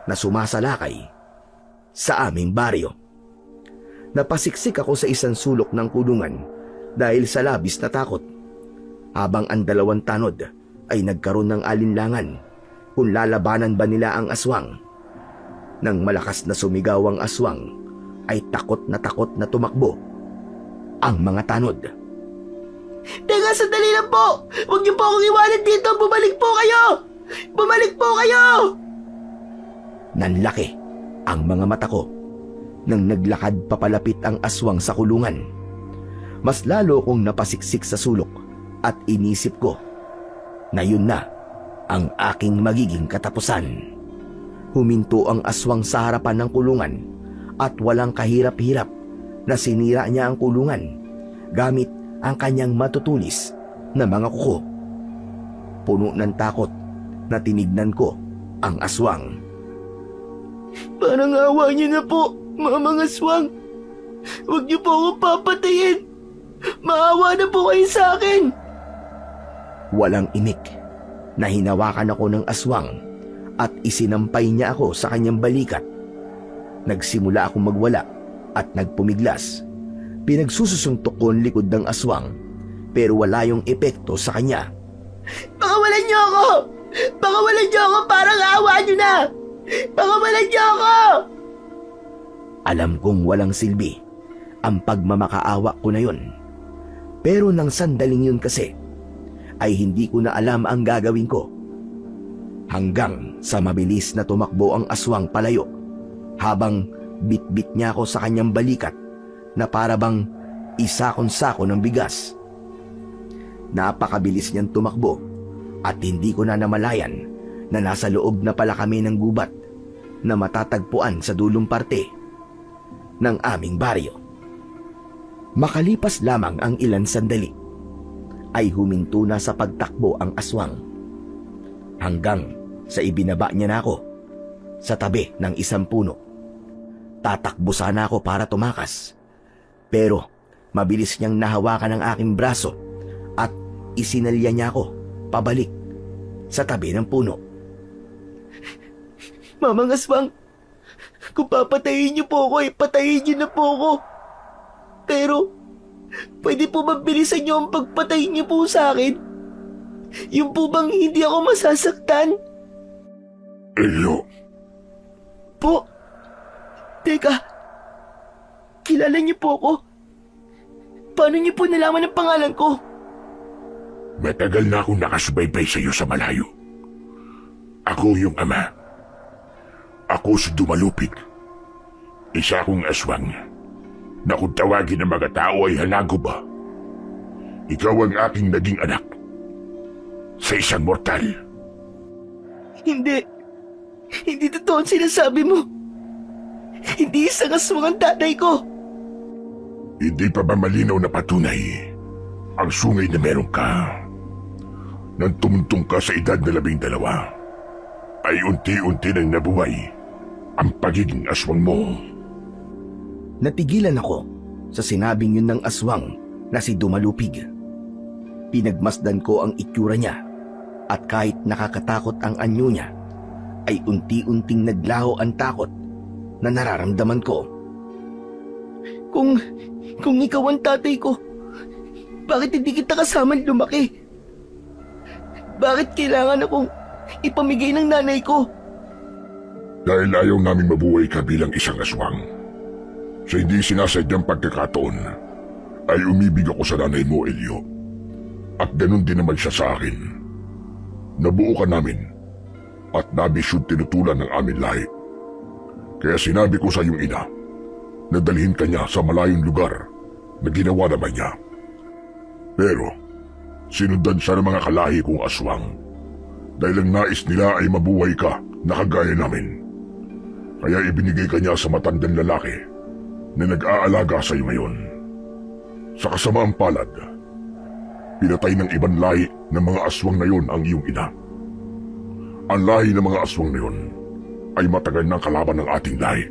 na sumasalakay sa aming baryo. Napasiksik ako sa 1 sulok ng kulungan dahil sa labis na takot, habang ang 2 tanod ay nagkaroon ng alinlangan kung lalabanan ba nila ang aswang. Nang malakas na sumigaw ang aswang, ay takot na tumakbo ang mga tanod. Teka, sandali lang po! Huwag niyo po akong iwanan dito! Bumalik po kayo! Bumalik po kayo! Nanlaki ang mga mata ko nang naglakad papalapit ang aswang sa kulungan. Mas lalo kong napasiksik sa sulok at inisip ko na yun na ang aking magiging katapusan. Huminto ang aswang sa harapan ng kulungan at walang kahirap-hirap na sinira niya ang kulungan gamit ang kanyang matutulis na mga kuko. Puno ng takot na tinignan ko ang aswang. Parang awa niyo na po, mga aswang. Huwag niyo po ako papatayin. Maawa na po kayo sa akin. Walang imik na hinawakan ako ng aswang at isinampay niya ako sa kanyang balikat. Nagsimula akong magwala at nagpumiglas. Pinagsususuntok ko ang likod ng aswang pero wala yung epekto sa kanya. Pakawalan niyo ako! Pakawalan niyo ako! Parang awa niyo na! Pakawalan niyo ako! Alam kong walang silbi ang pagmamakaawa ko na yun. Pero nang sandaling yun kasi, ay hindi ko na alam ang gagawin ko. Hanggang sa mabilis na tumakbo ang aswang palayo, habang bitbit niya ako sa kanyang balikat na para bang isakon-sako ng bigas. Napakabilis niyang tumakbo at hindi ko na namalayan na nasa loob na pala kami ng gubat na matatagpuan sa dulong parte ng aming baryo. Makalipas lamang ang ilan sandali, ay huminto na sa pagtakbo ang aswang. Hanggang sa ibinaba niya na ako sa tabi ng 1 puno. Tatakbo sana ako para tumakas, pero mabilis niyang nahawakan ang aking braso at isinalya niya ako pabalik sa tabi ng puno. Mamang aswang, kung papatayin niyo po ako, patayin niyo na po ako. Pero, pwede po mabilisan niyo ang pagpatay niyo po sa akin? Yung po bang hindi ako masasaktan? Elio, Po? Teka, kilala niyo po ako? Paano niyo po nalaman ang pangalan ko? matagal na akong nakasubaybay sa iyo sa malayo. Ako yung ama. Ako si Dumalupig. Isa akong aswang na kung tawagin ng mga tao ay halagoba. Ikaw ang aking naging anak sa isang mortal. Hindi. Hindi totoo ang sinasabi mo. Hindi isang aswang ang tatay ko. Hindi pa ba malinaw na patunay ang sungay na meron ka? Nang tumuntong ka sa edad na 12, ay unti-unti nang nabuhay ang pagiging aswang mo. Natigilan ako sa sinabing yun ng aswang na si Dumalupig. Pinagmasdan ko ang itsura niya at kahit nakakatakot ang anyo niya, ay unti-unting naglaho ang takot na nararamdaman ko. Kung ikaw ang tatay ko, bakit hindi kita kasamang lumaki? Bakit kailangan akong ipamigay ng nanay ko? Dahil ayaw namin mabuhay ka bilang isang aswang. Sa hindi sinasadyang pagkakataon, ay umibig ako sa nanay mo, Elio. At ganun din naman siya sa akin. Nabuo ka namin at nabisyod tinutulan ng aming lahi. Kaya sinabi ko sa iyong ina na dalhin ka niya sa malayong lugar na ginawa naman niya. Pero sinundan siya ng mga kalahi kong aswang dahil ang nais nila ay mabuhay ka na kagaya namin. Kaya ibinigay ka niya sa matandang lalaki na nag-aalaga sa iyo ngayon. Sa kasamaang palad, pinatay ng ibang lahi ng mga aswang na yon ang iyong ina. Ang lahi ng mga aswang na yon ay matagal ng kalaban ng ating lahi.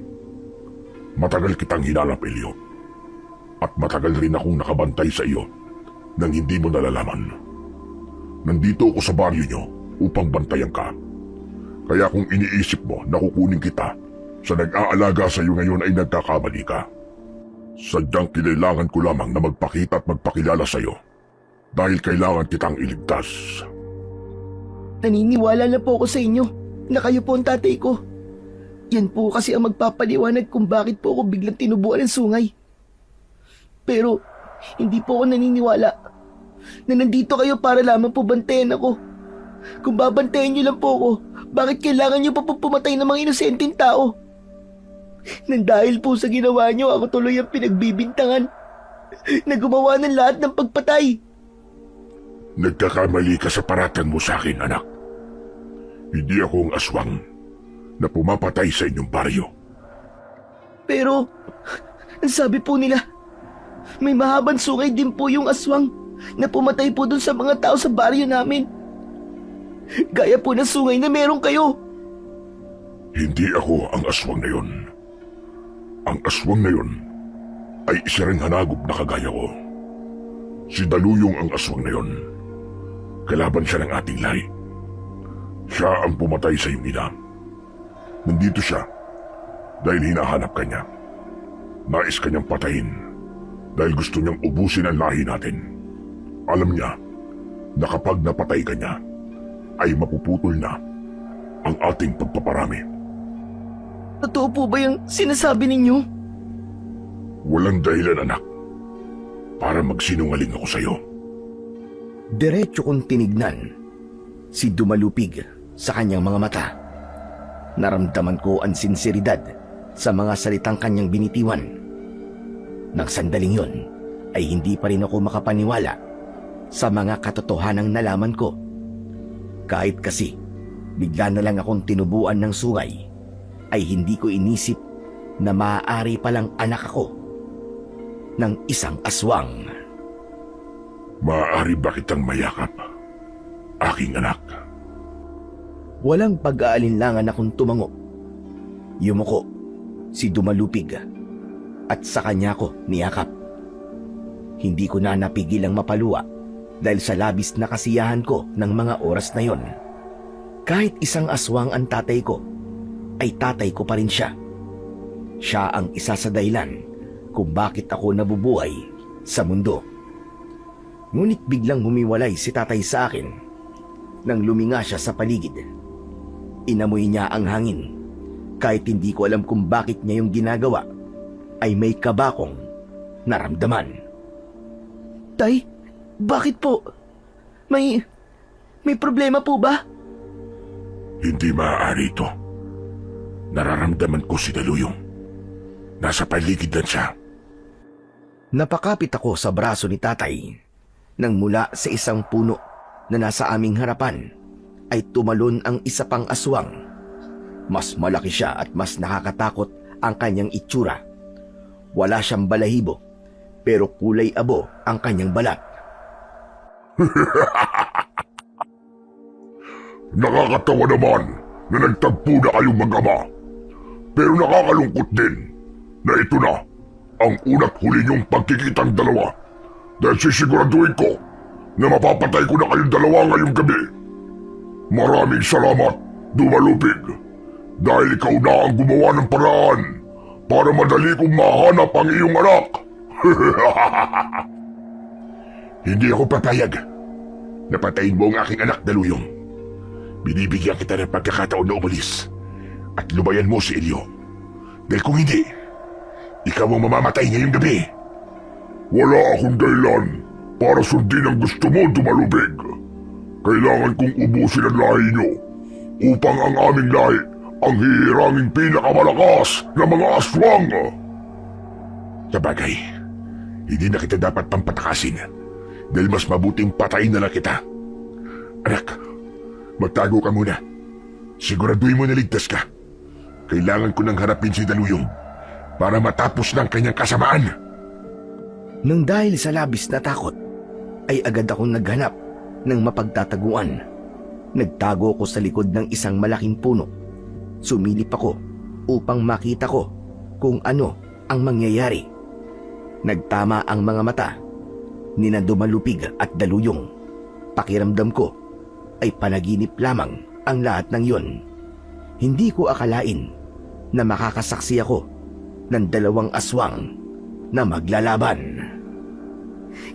Matagal kitang hinanap, Elio. At matagal rin akong nakabantay sa iyo nang hindi mo nalalaman. Nandito ako sa baryo niyo upang bantayan ka. Kaya kung iniisip mo na kukunin kita sa nag-aalaga sa iyo ngayon ay nagkakamali ka. Sadyang kailangan ko lamang na magpakita at magpakilala sa iyo dahil kailangan kitang iligtas. Naniniwala na po ako sa inyo na kayo po ang tatay ko. Yan po kasi ang magpapaliwanag kung bakit po ako biglang tinubuan ng sungay. Pero hindi po ako naniniwala na nandito kayo para lamang po bantayan ako. Kung babantayan niyo lang po ako, bakit kailangan niyo pa po pumatay ng mga inosenteng tao? Nang dahil po sa ginawa niyo, ako tuloy ang pinagbibintangan na gumawa ng lahat ng pagpatay. Nagkakamali ka sa paratan mo sa akin, anak. Hindi ako ang aswang na pumapatay sa inyong baryo. Pero, ang sabi po nila, may mahabang sungay din po yung aswang na pumatay po dun sa mga tao sa baryo namin. Gaya po ng sungay na meron kayo. Hindi ako ang aswang na yon. Ang aswang na yon ay isa ring hanagop na kagaya ko. Si Daluyong ang aswang na yon. Kalaban siya ng ating lahi. Siya ang pumatay sa iyong ina. Nandito siya dahil hinahanap ka niya. Nais kanyang patayin dahil gusto niyang ubusin ang lahi natin. Alam niya na kapag napatay ka niya, ay mapuputol na ang ating pagpaparami. Totoo po ba yung sinasabi ninyo? Walang dahilan, anak, para magsinungaling ako sa iyo. Diretso kong tinignan si Dumalupig sa kanyang mga mata. Naramdaman ko ang sinseridad sa mga salitang kanyang binitiwan. Nang sandaling yon ay hindi pa rin ako makapaniwala sa mga katotohanang nalaman ko. Kahit kasi bigla na lang akong tinubuan ng sungay, ay hindi ko inisip na maaari palang anak ako ng isang aswang. Maaari ba kitang mayakap, aking anak? Walang pag-aalinlangan akong tumango. Yumuko si Dumalupig at sa kanya ko niyakap. Hindi ko na napigil ang mapaluwa dahil sa labis na kasiyahan ko ng mga oras na yon. Kahit isang aswang ang tatay ko, ay tatay ko pa rin siya. Siya ang isa sa dahilan kung bakit ako nabubuhay sa mundo. Ngunit biglang humiwalay si tatay sa akin nang luminga siya sa paligid. Inamoy niya ang hangin. Kahit hindi ko alam kung bakit niya yung ginagawa, ay may kabakong naramdaman. Tay, bakit po? May problema po ba? Hindi maaari ito. Nararamdaman ko si Daluyong. Nasa paligid na siya. Napakapit ako sa braso ni tatay nang mula sa isang puno na nasa aming harapan ay tumalon ang isa pang aswang. Mas malaki siya at mas nakakatakot ang kanyang itsura. Wala siyang balahibo pero kulay abo ang kanyang balat. Nakakatawa naman na nagtagpo na kayong mag-ama. Pero nakakalungkot din na ito na ang una't huli niyong pagkikitang dalawa dahil sisiguraduhin ko na mapapatay ko na kayong dalawa ngayong gabi. Maraming salamat, Dumalupig, dahil ikaw na ang gumawa ng paraan para madali kong mahanap ang iyong anak. Hindi ako papayag. Napatayin mo ang aking anak, Daluyong. Binibigyan kita ng pagkakataon na umalis at lubayan mo si Elio. Dahil kung hindi, ikaw ang mamamatay ngayong gabi. Wala akong dahilan para sundin ang gusto mo, Dumalupig. Kailangan kong ubusin ang lahi nyo upang ang aming lahi ang hihiranging pinakamalakas na mga aswang. Sabagay, hindi na kita dapat pampatakasin dahil mas mabuting patayin na lang kita. Anak, magtago ka muna. Siguraduhin mo na ligtas ka. Kailangan ko nang harapin si Daluyong para matapos ng kanyang kasamaan. Nang dahil sa labis na takot, ay agad akong naghanap ng mapagtataguan. Nagtago ko sa likod ng isang malaking puno. Sumilip ako upang makita ko kung ano ang mangyayari. Nagtama ang mga mata ni na Dumalupig at Daluyong. Pakiramdam ko ay panaginip lamang ang lahat ng yon. Hindi ko akalain na makakasaksi ako ng dalawang aswang na maglalaban.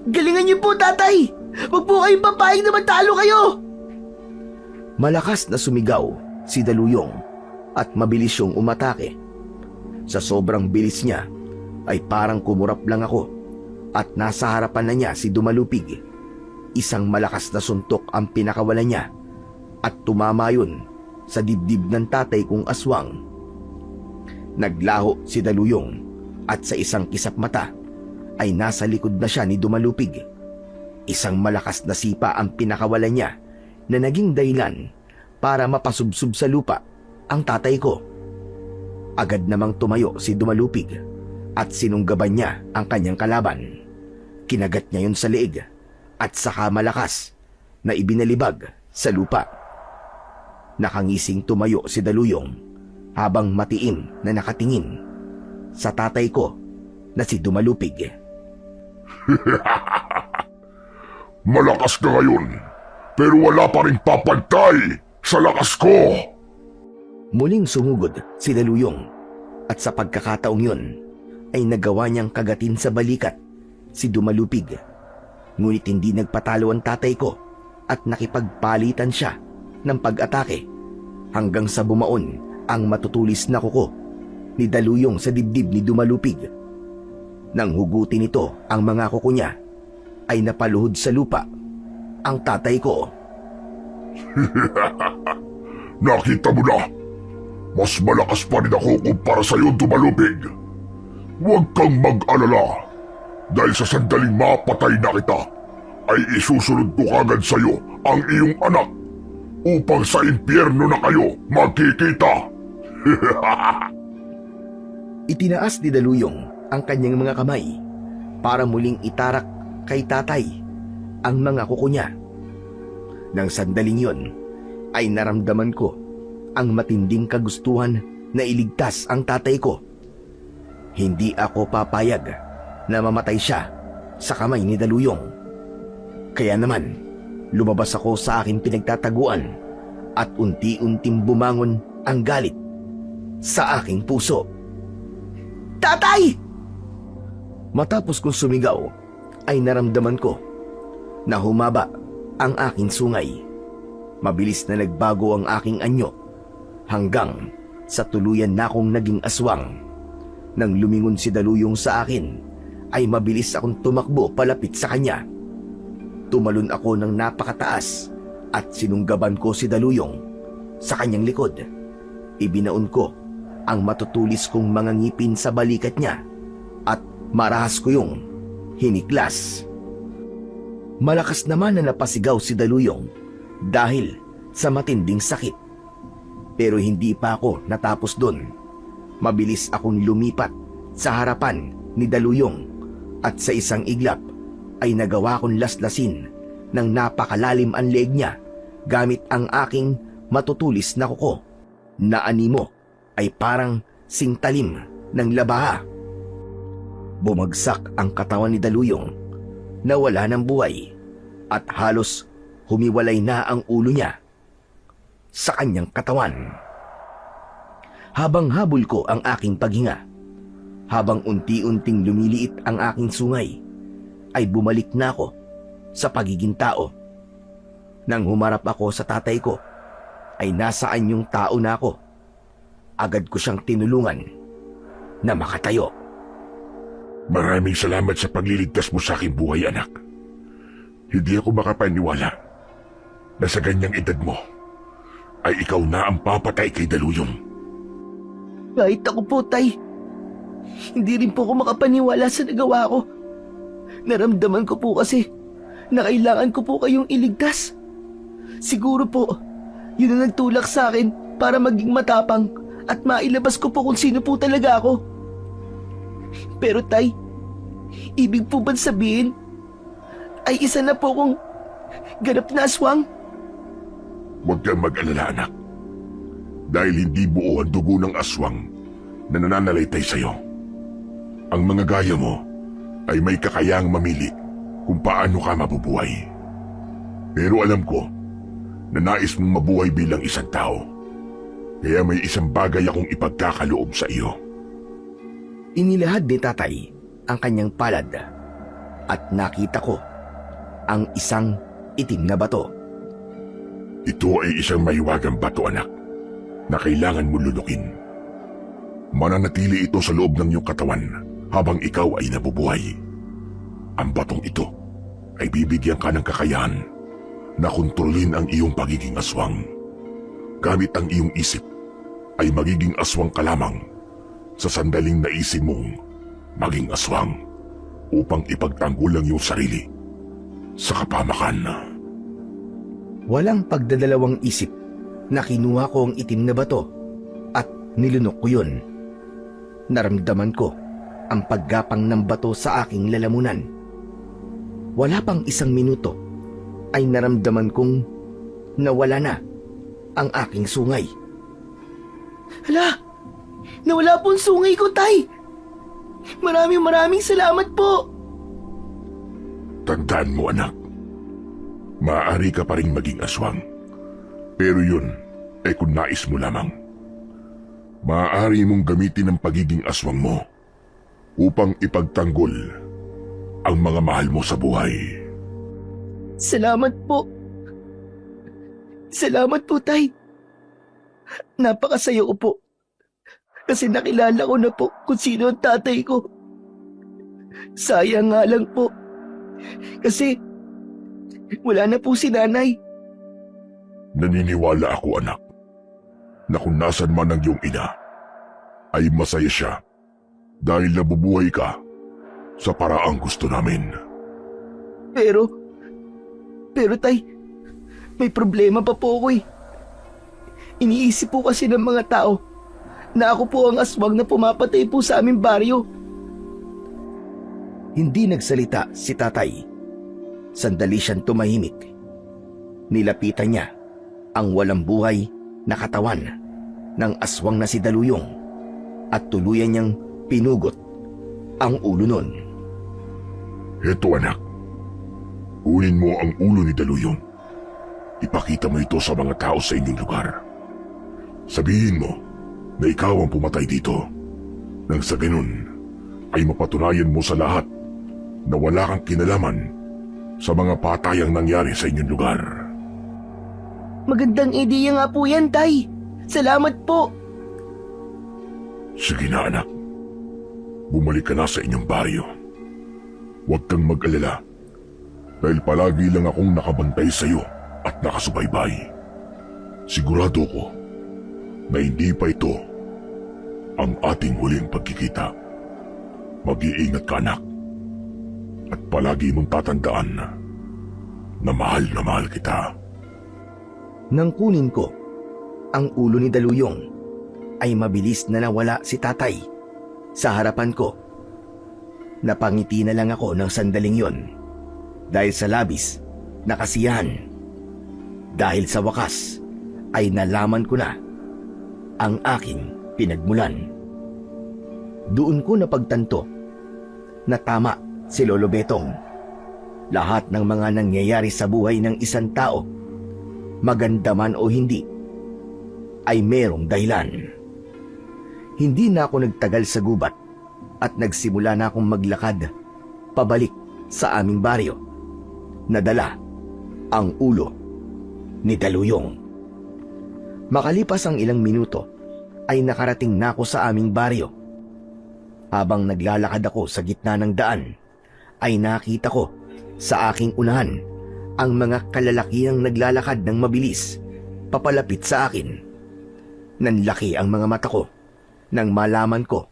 Galingan niyo po, tatay! Huwag po kayong papayag na magtalo kayo! Malakas na sumigaw si Daluyong at mabilis siyang umatake. Sa sobrang bilis niya ay parang kumurap lang ako at nasa harapan na niya si Dumalupig. Isang malakas na suntok ang pinakawalan niya at tumama yun sa dibdib ng tatay kong aswang. Naglaho si Daluyong at sa isang kisap mata ay nasa likod na siya ni Dumalupig. Isang malakas na sipa ang pinakawalan niya na naging dahilan para mapasubsob sa lupa ang tatay ko. Agad namang tumayo si Dumalupig at sinunggaban niya ang kanyang kalaban. Kinagat niya yun sa leeg at saka malakas na ibinalibag sa lupa. Nakangising tumayo si Daluyong habang matiim na nakatingin sa tatay ko na si Dumalupig. Malakas ka ngayon, pero wala pa rin papantay sa lakas ko. Muling sumugod si Daluyong at sa pagkakataong yun ay nagawa niyang kagatin sa balikat si Dumalupig. Ngunit hindi nagpatalo ang tatay ko at nakipagpalitan siya ng pag-atake hanggang sa bumaon ang matutulis na kuko ni Daluyong sa dibdib ni Dumalupig. Nang hugutin nito ang mga kuko niya ay napaluhod sa lupa ang tatay ko. Nakita mo na, mas malakas pa rin ako kumpara sa'yo, Dumalupig. Huwag kang mag-alala, dahil sa sandaling mapatay na kita, ay isusunod ko kagad sa'yo ang iyong anak upang sa impyerno na kayo magkikita. Itinaas ni Daluyong ang kanyang mga kamay para muling itarak kay tatay ang mga kuko niya. Nang sandaling yon ay naramdaman ko ang matinding kagustuhan na iligtas ang tatay ko. Hindi ako papayag na mamatay siya sa kamay ni Daluyong. Kaya naman, lumabas ako sa aking pinagtataguan at unti-unting bumangon ang galit sa aking puso. Tatay! Matapos kong sumigaw, ay naramdaman ko na humaba ang aking sungay. Mabilis na nagbago ang aking anyo hanggang sa tuluyan na akong naging aswang. Nang lumingon si Daluyong sa akin, ay mabilis akong tumakbo palapit sa kanya. Tumalon ako ng napakataas at sinunggaban ko si Daluyong sa kanyang likod. Ibinaon ko ang matutulis kong mga ngipin sa balikat niya at marahas ko yung hiniklas. Malakas naman na napasigaw si Daluyong dahil sa matinding sakit. Pero hindi pa ako natapos doon. Mabilis akong lumipat sa harapan ni Daluyong at sa isang iglap ay nagawa kong laslasin ng napakalalim ang leeg niya gamit ang aking matutulis na kuko na animo ay parang singtalim ng labaha. Bumagsak ang katawan ni Daluyong na wala ng buhay at halos humiwalay na ang ulo niya. sa kanyang katawan. Habang habol ko ang aking paghinga, habang unti-unting lumiliit ang aking sungay, ay bumalik na ako sa pagiging tao. Nang humarap ako sa tatay ko, ay nasaan yung tao na ako. Agad ko siyang tinulungan na makatayo. Maraming salamat sa pagliligtas mo sa aking buhay, anak. Hindi ako makapaniwala na sa ganyang edad mo ay ikaw na ang papatay kay Daluyong. Kahit ako po, Tay. Hindi rin po ako makapaniwala sa nagawa ko. Naramdaman ko po kasi na kailangan ko po kayong iligtas. Siguro po, yun ang nagtulak sa akin para maging matapang at mailabas ko po kung sino po talaga ako. Pero Tay, ibig po ba sabihin ay isa na po kong ganap na aswang? Huwag kang mag-alala, anak. Dahil hindi buo ang dugo ng aswang na nananalaytay sa'yo. Ang mga gaya mo ay may kakayang mamili kung paano ka mabubuhay. Pero alam ko na nais mong mabuhay bilang isang tao. Kaya may isang bagay akong ipagkakaloob sa iyo. Inilahad ni tatay ang kanyang palad at nakita ko ang isang itim na bato. Ito ay isang mahiwagang bato, anak, na kailangan mo lulukin. Mananatili ito sa loob ng iyong katawan habang ikaw ay nabubuhay. Ang batong ito ay bibigyan ka ng kakayahan na kontrolin ang iyong pagiging aswang. Gamit ang iyong isip ay magiging aswang ka lamang sa sandaling naisin mong maging aswang upang ipagtanggol ang iyong sarili sa kapamakan. Walang pagdadalawang isip na kinuha ko ang itim na bato at nilunok ko yun. Naramdaman ko ang paggapang ng bato sa aking lalamunan. Wala pang isang minuto ay naramdaman kong nawala na ang aking sungay. Hala! Nawala po ang sungay ko, Tay! Maraming salamat po! Tandaan mo, anak. Maaari ka pa rin maging aswang. Pero yun ay kung nais mo lamang. Maaari mong gamitin ang pagiging aswang mo upang ipagtanggol ang mga mahal mo sa buhay. Salamat po. Salamat po, Tay. Napakasaya ko po. Kasi nakilala ko na po kung sino ang tatay ko. Sayang nga lang po. Kasi wala na po si nanay. Naniniwala ako, anak, na kung nasan man ang iyong ina, ay masaya siya dahil nabubuhay ka sa paraang gusto namin. Pero Tay, may problema pa po ako eh. Iniisip po kasi ng mga tao na ako po ang aswang na pumapatay po sa aming baryo. Hindi nagsalita si tatay. Sandali siyang tumahimik. Nilapitan niya ang walang buhay na katawan ng aswang na si Daluyong at tuluyan niyang pinugot ang ulo nun. Heto, anak. Kunin mo ang ulo ni Daluyong. Ipakita mo ito sa mga tao sa inyong lugar. Sabihin mo na ikaw ang pumatay dito. Nang sa ganun ay mapatunayan mo sa lahat na wala kang kinalaman sa mga patayang nangyari sa inyong lugar. Magandang ideya nga po yan, Tay. Salamat po. Sige na, anak. Bumalik ka na sa inyong baryo. Huwag kang mag-alala dahil palagi lang akong nakabantay sa iyo at nakasubaybay. Sigurado ko na hindi pa ito ang ating huling pagkikita. Mag-iingat ka, anak. At palagi mong tatandaan na mahal kita. Nang kunin ko ang ulo ni Daluyong, ay mabilis na nawala si tatay sa harapan ko. Napangiti na lang ako ng sandaling yon dahil sa labis na kasiyahan. Dahil sa wakas ay nalaman ko na ang aking pinagmulan. Doon ko napagtanto na tama si Lolo Betong. Lahat ng mga nangyayari sa buhay ng isang tao, maganda man o hindi, ay merong dahilan. Hindi na ako nagtagal sa gubat at nagsimula na akong maglakad pabalik sa aming baryo. Nadala ang ulo ni Daluyong. Makalipas ang ilang minuto ay nakarating na ako sa aming baryo. Habang naglalakad ako sa gitna ng daan, ay nakita ko sa aking unahan ang mga kalalakiang naglalakad ng mabilis papalapit sa akin. Nanlaki ang mga mata ko nang malaman ko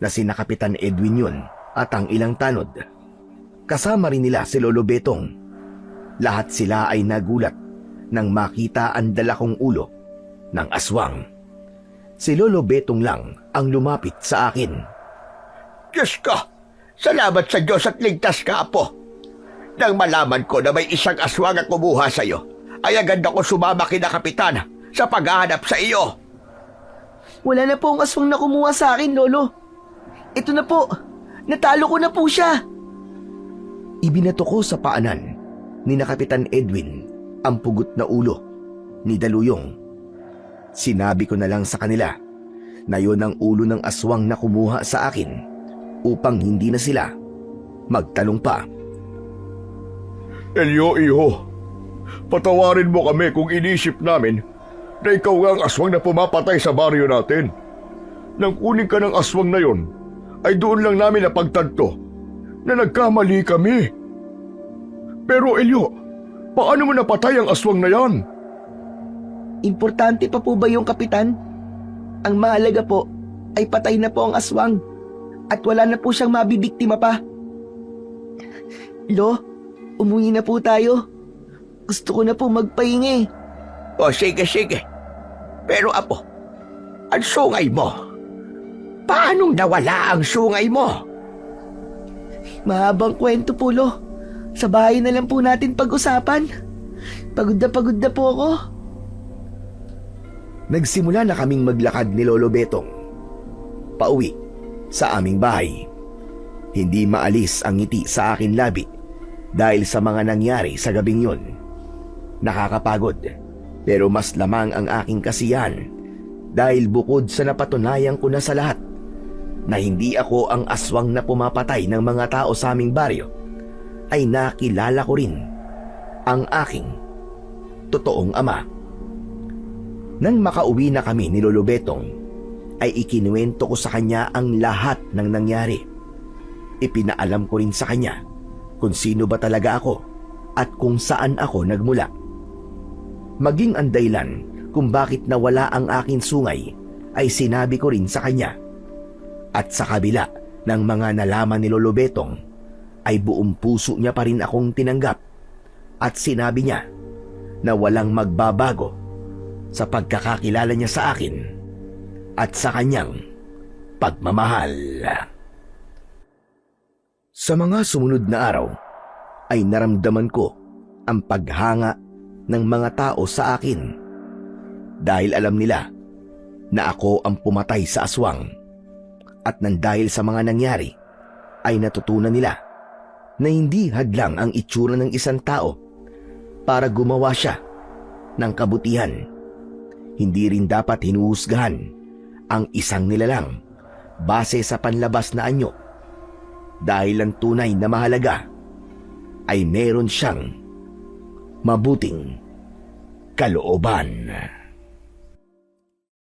na sina Kapitan Edwin yun at ang ilang tanod. Kasama rin nila si Lolo Betong. Lahat sila ay nagulat nang makita ang dalakong ulo ng aswang. Si Lolo Betong lang ang lumapit sa akin. Diyos ko, salamat sa Diyos at ligtas ka, Apo. Nang malaman ko na may isang aswang ang kumuha sa iyo, ay agad ako sumama kina Kapitan sa paghahanap sa iyo. Wala na po ang aswang na kumuha sa akin, Lolo. Ito na po. Natalo ko na po siya. Ibinato ko sa paanan ni na Kapitan Edwin ang pugot na ulo ni Daluyong. Sinabi ko na lang sa kanila na yun ang ulo ng aswang na kumuha sa akin upang hindi na sila magtanong pa. Elio, iho, patawarin mo kami kung inisip namin na ikaw nga ang aswang na pumapatay sa baryo natin. Nang kunin ka ng aswang na yon, ay doon lang namin napagtanto na nagkamali kami. Pero Elio, paano mo napatay ang aswang na yan? Importante pa po ba yung kapitan? Ang mahalaga po ay patay na po ang aswang at wala na po siyang mabibiktima pa. Lo, umuwi na po tayo. Gusto ko na po magpahinga. O sige. Pero Apo, ang sungay mo, paanong nawala ang sungay mo? Mahabang kwento po, Lo. Sa bahay na lang po natin pag-usapan. Pagod na po ako. Nagsimula na kaming maglakad ni Lolo Betong pauwi sa aming bahay. Hindi maalis ang ngiti sa akin labi dahil sa mga nangyari sa gabing yun. Nakakapagod, pero mas lamang ang aking kasiyahan dahil bukod sa napatunayan ko na sa lahat na hindi ako ang aswang na pumapatay ng mga tao sa aming baryo, ay nakilala ko rin ang aking totoong ama. Nang makauwi na kami ni Lolo Betong, ay ikinuwento ko sa kanya ang lahat ng nangyari. Ipinaalam ko rin sa kanya kung sino ba talaga ako at kung saan ako nagmula. Maging ang dahilan kung bakit nawala ang aking sungay ay sinabi ko rin sa kanya. At sa kabila ng mga nalaman ni Lolo Betong, ay buong puso niya pa rin akong tinanggap at sinabi niya na walang magbabago sa pagkakakilala niya sa akin at sa kanyang pagmamahal. Sa mga sumunod na araw ay naramdaman ko ang paghanga ng mga tao sa akin dahil alam nila na ako ang pumatay sa aswang, at nang dahil sa mga nangyari ay natutunan nila na hindi hadlang ang itsura ng isang tao para gumawa siya ng kabutihan. Hindi rin dapat hinuhusgahan ang isang nilalang base sa panlabas na anyo, dahil ang tunay na mahalaga ay meron siyang mabuting kalooban.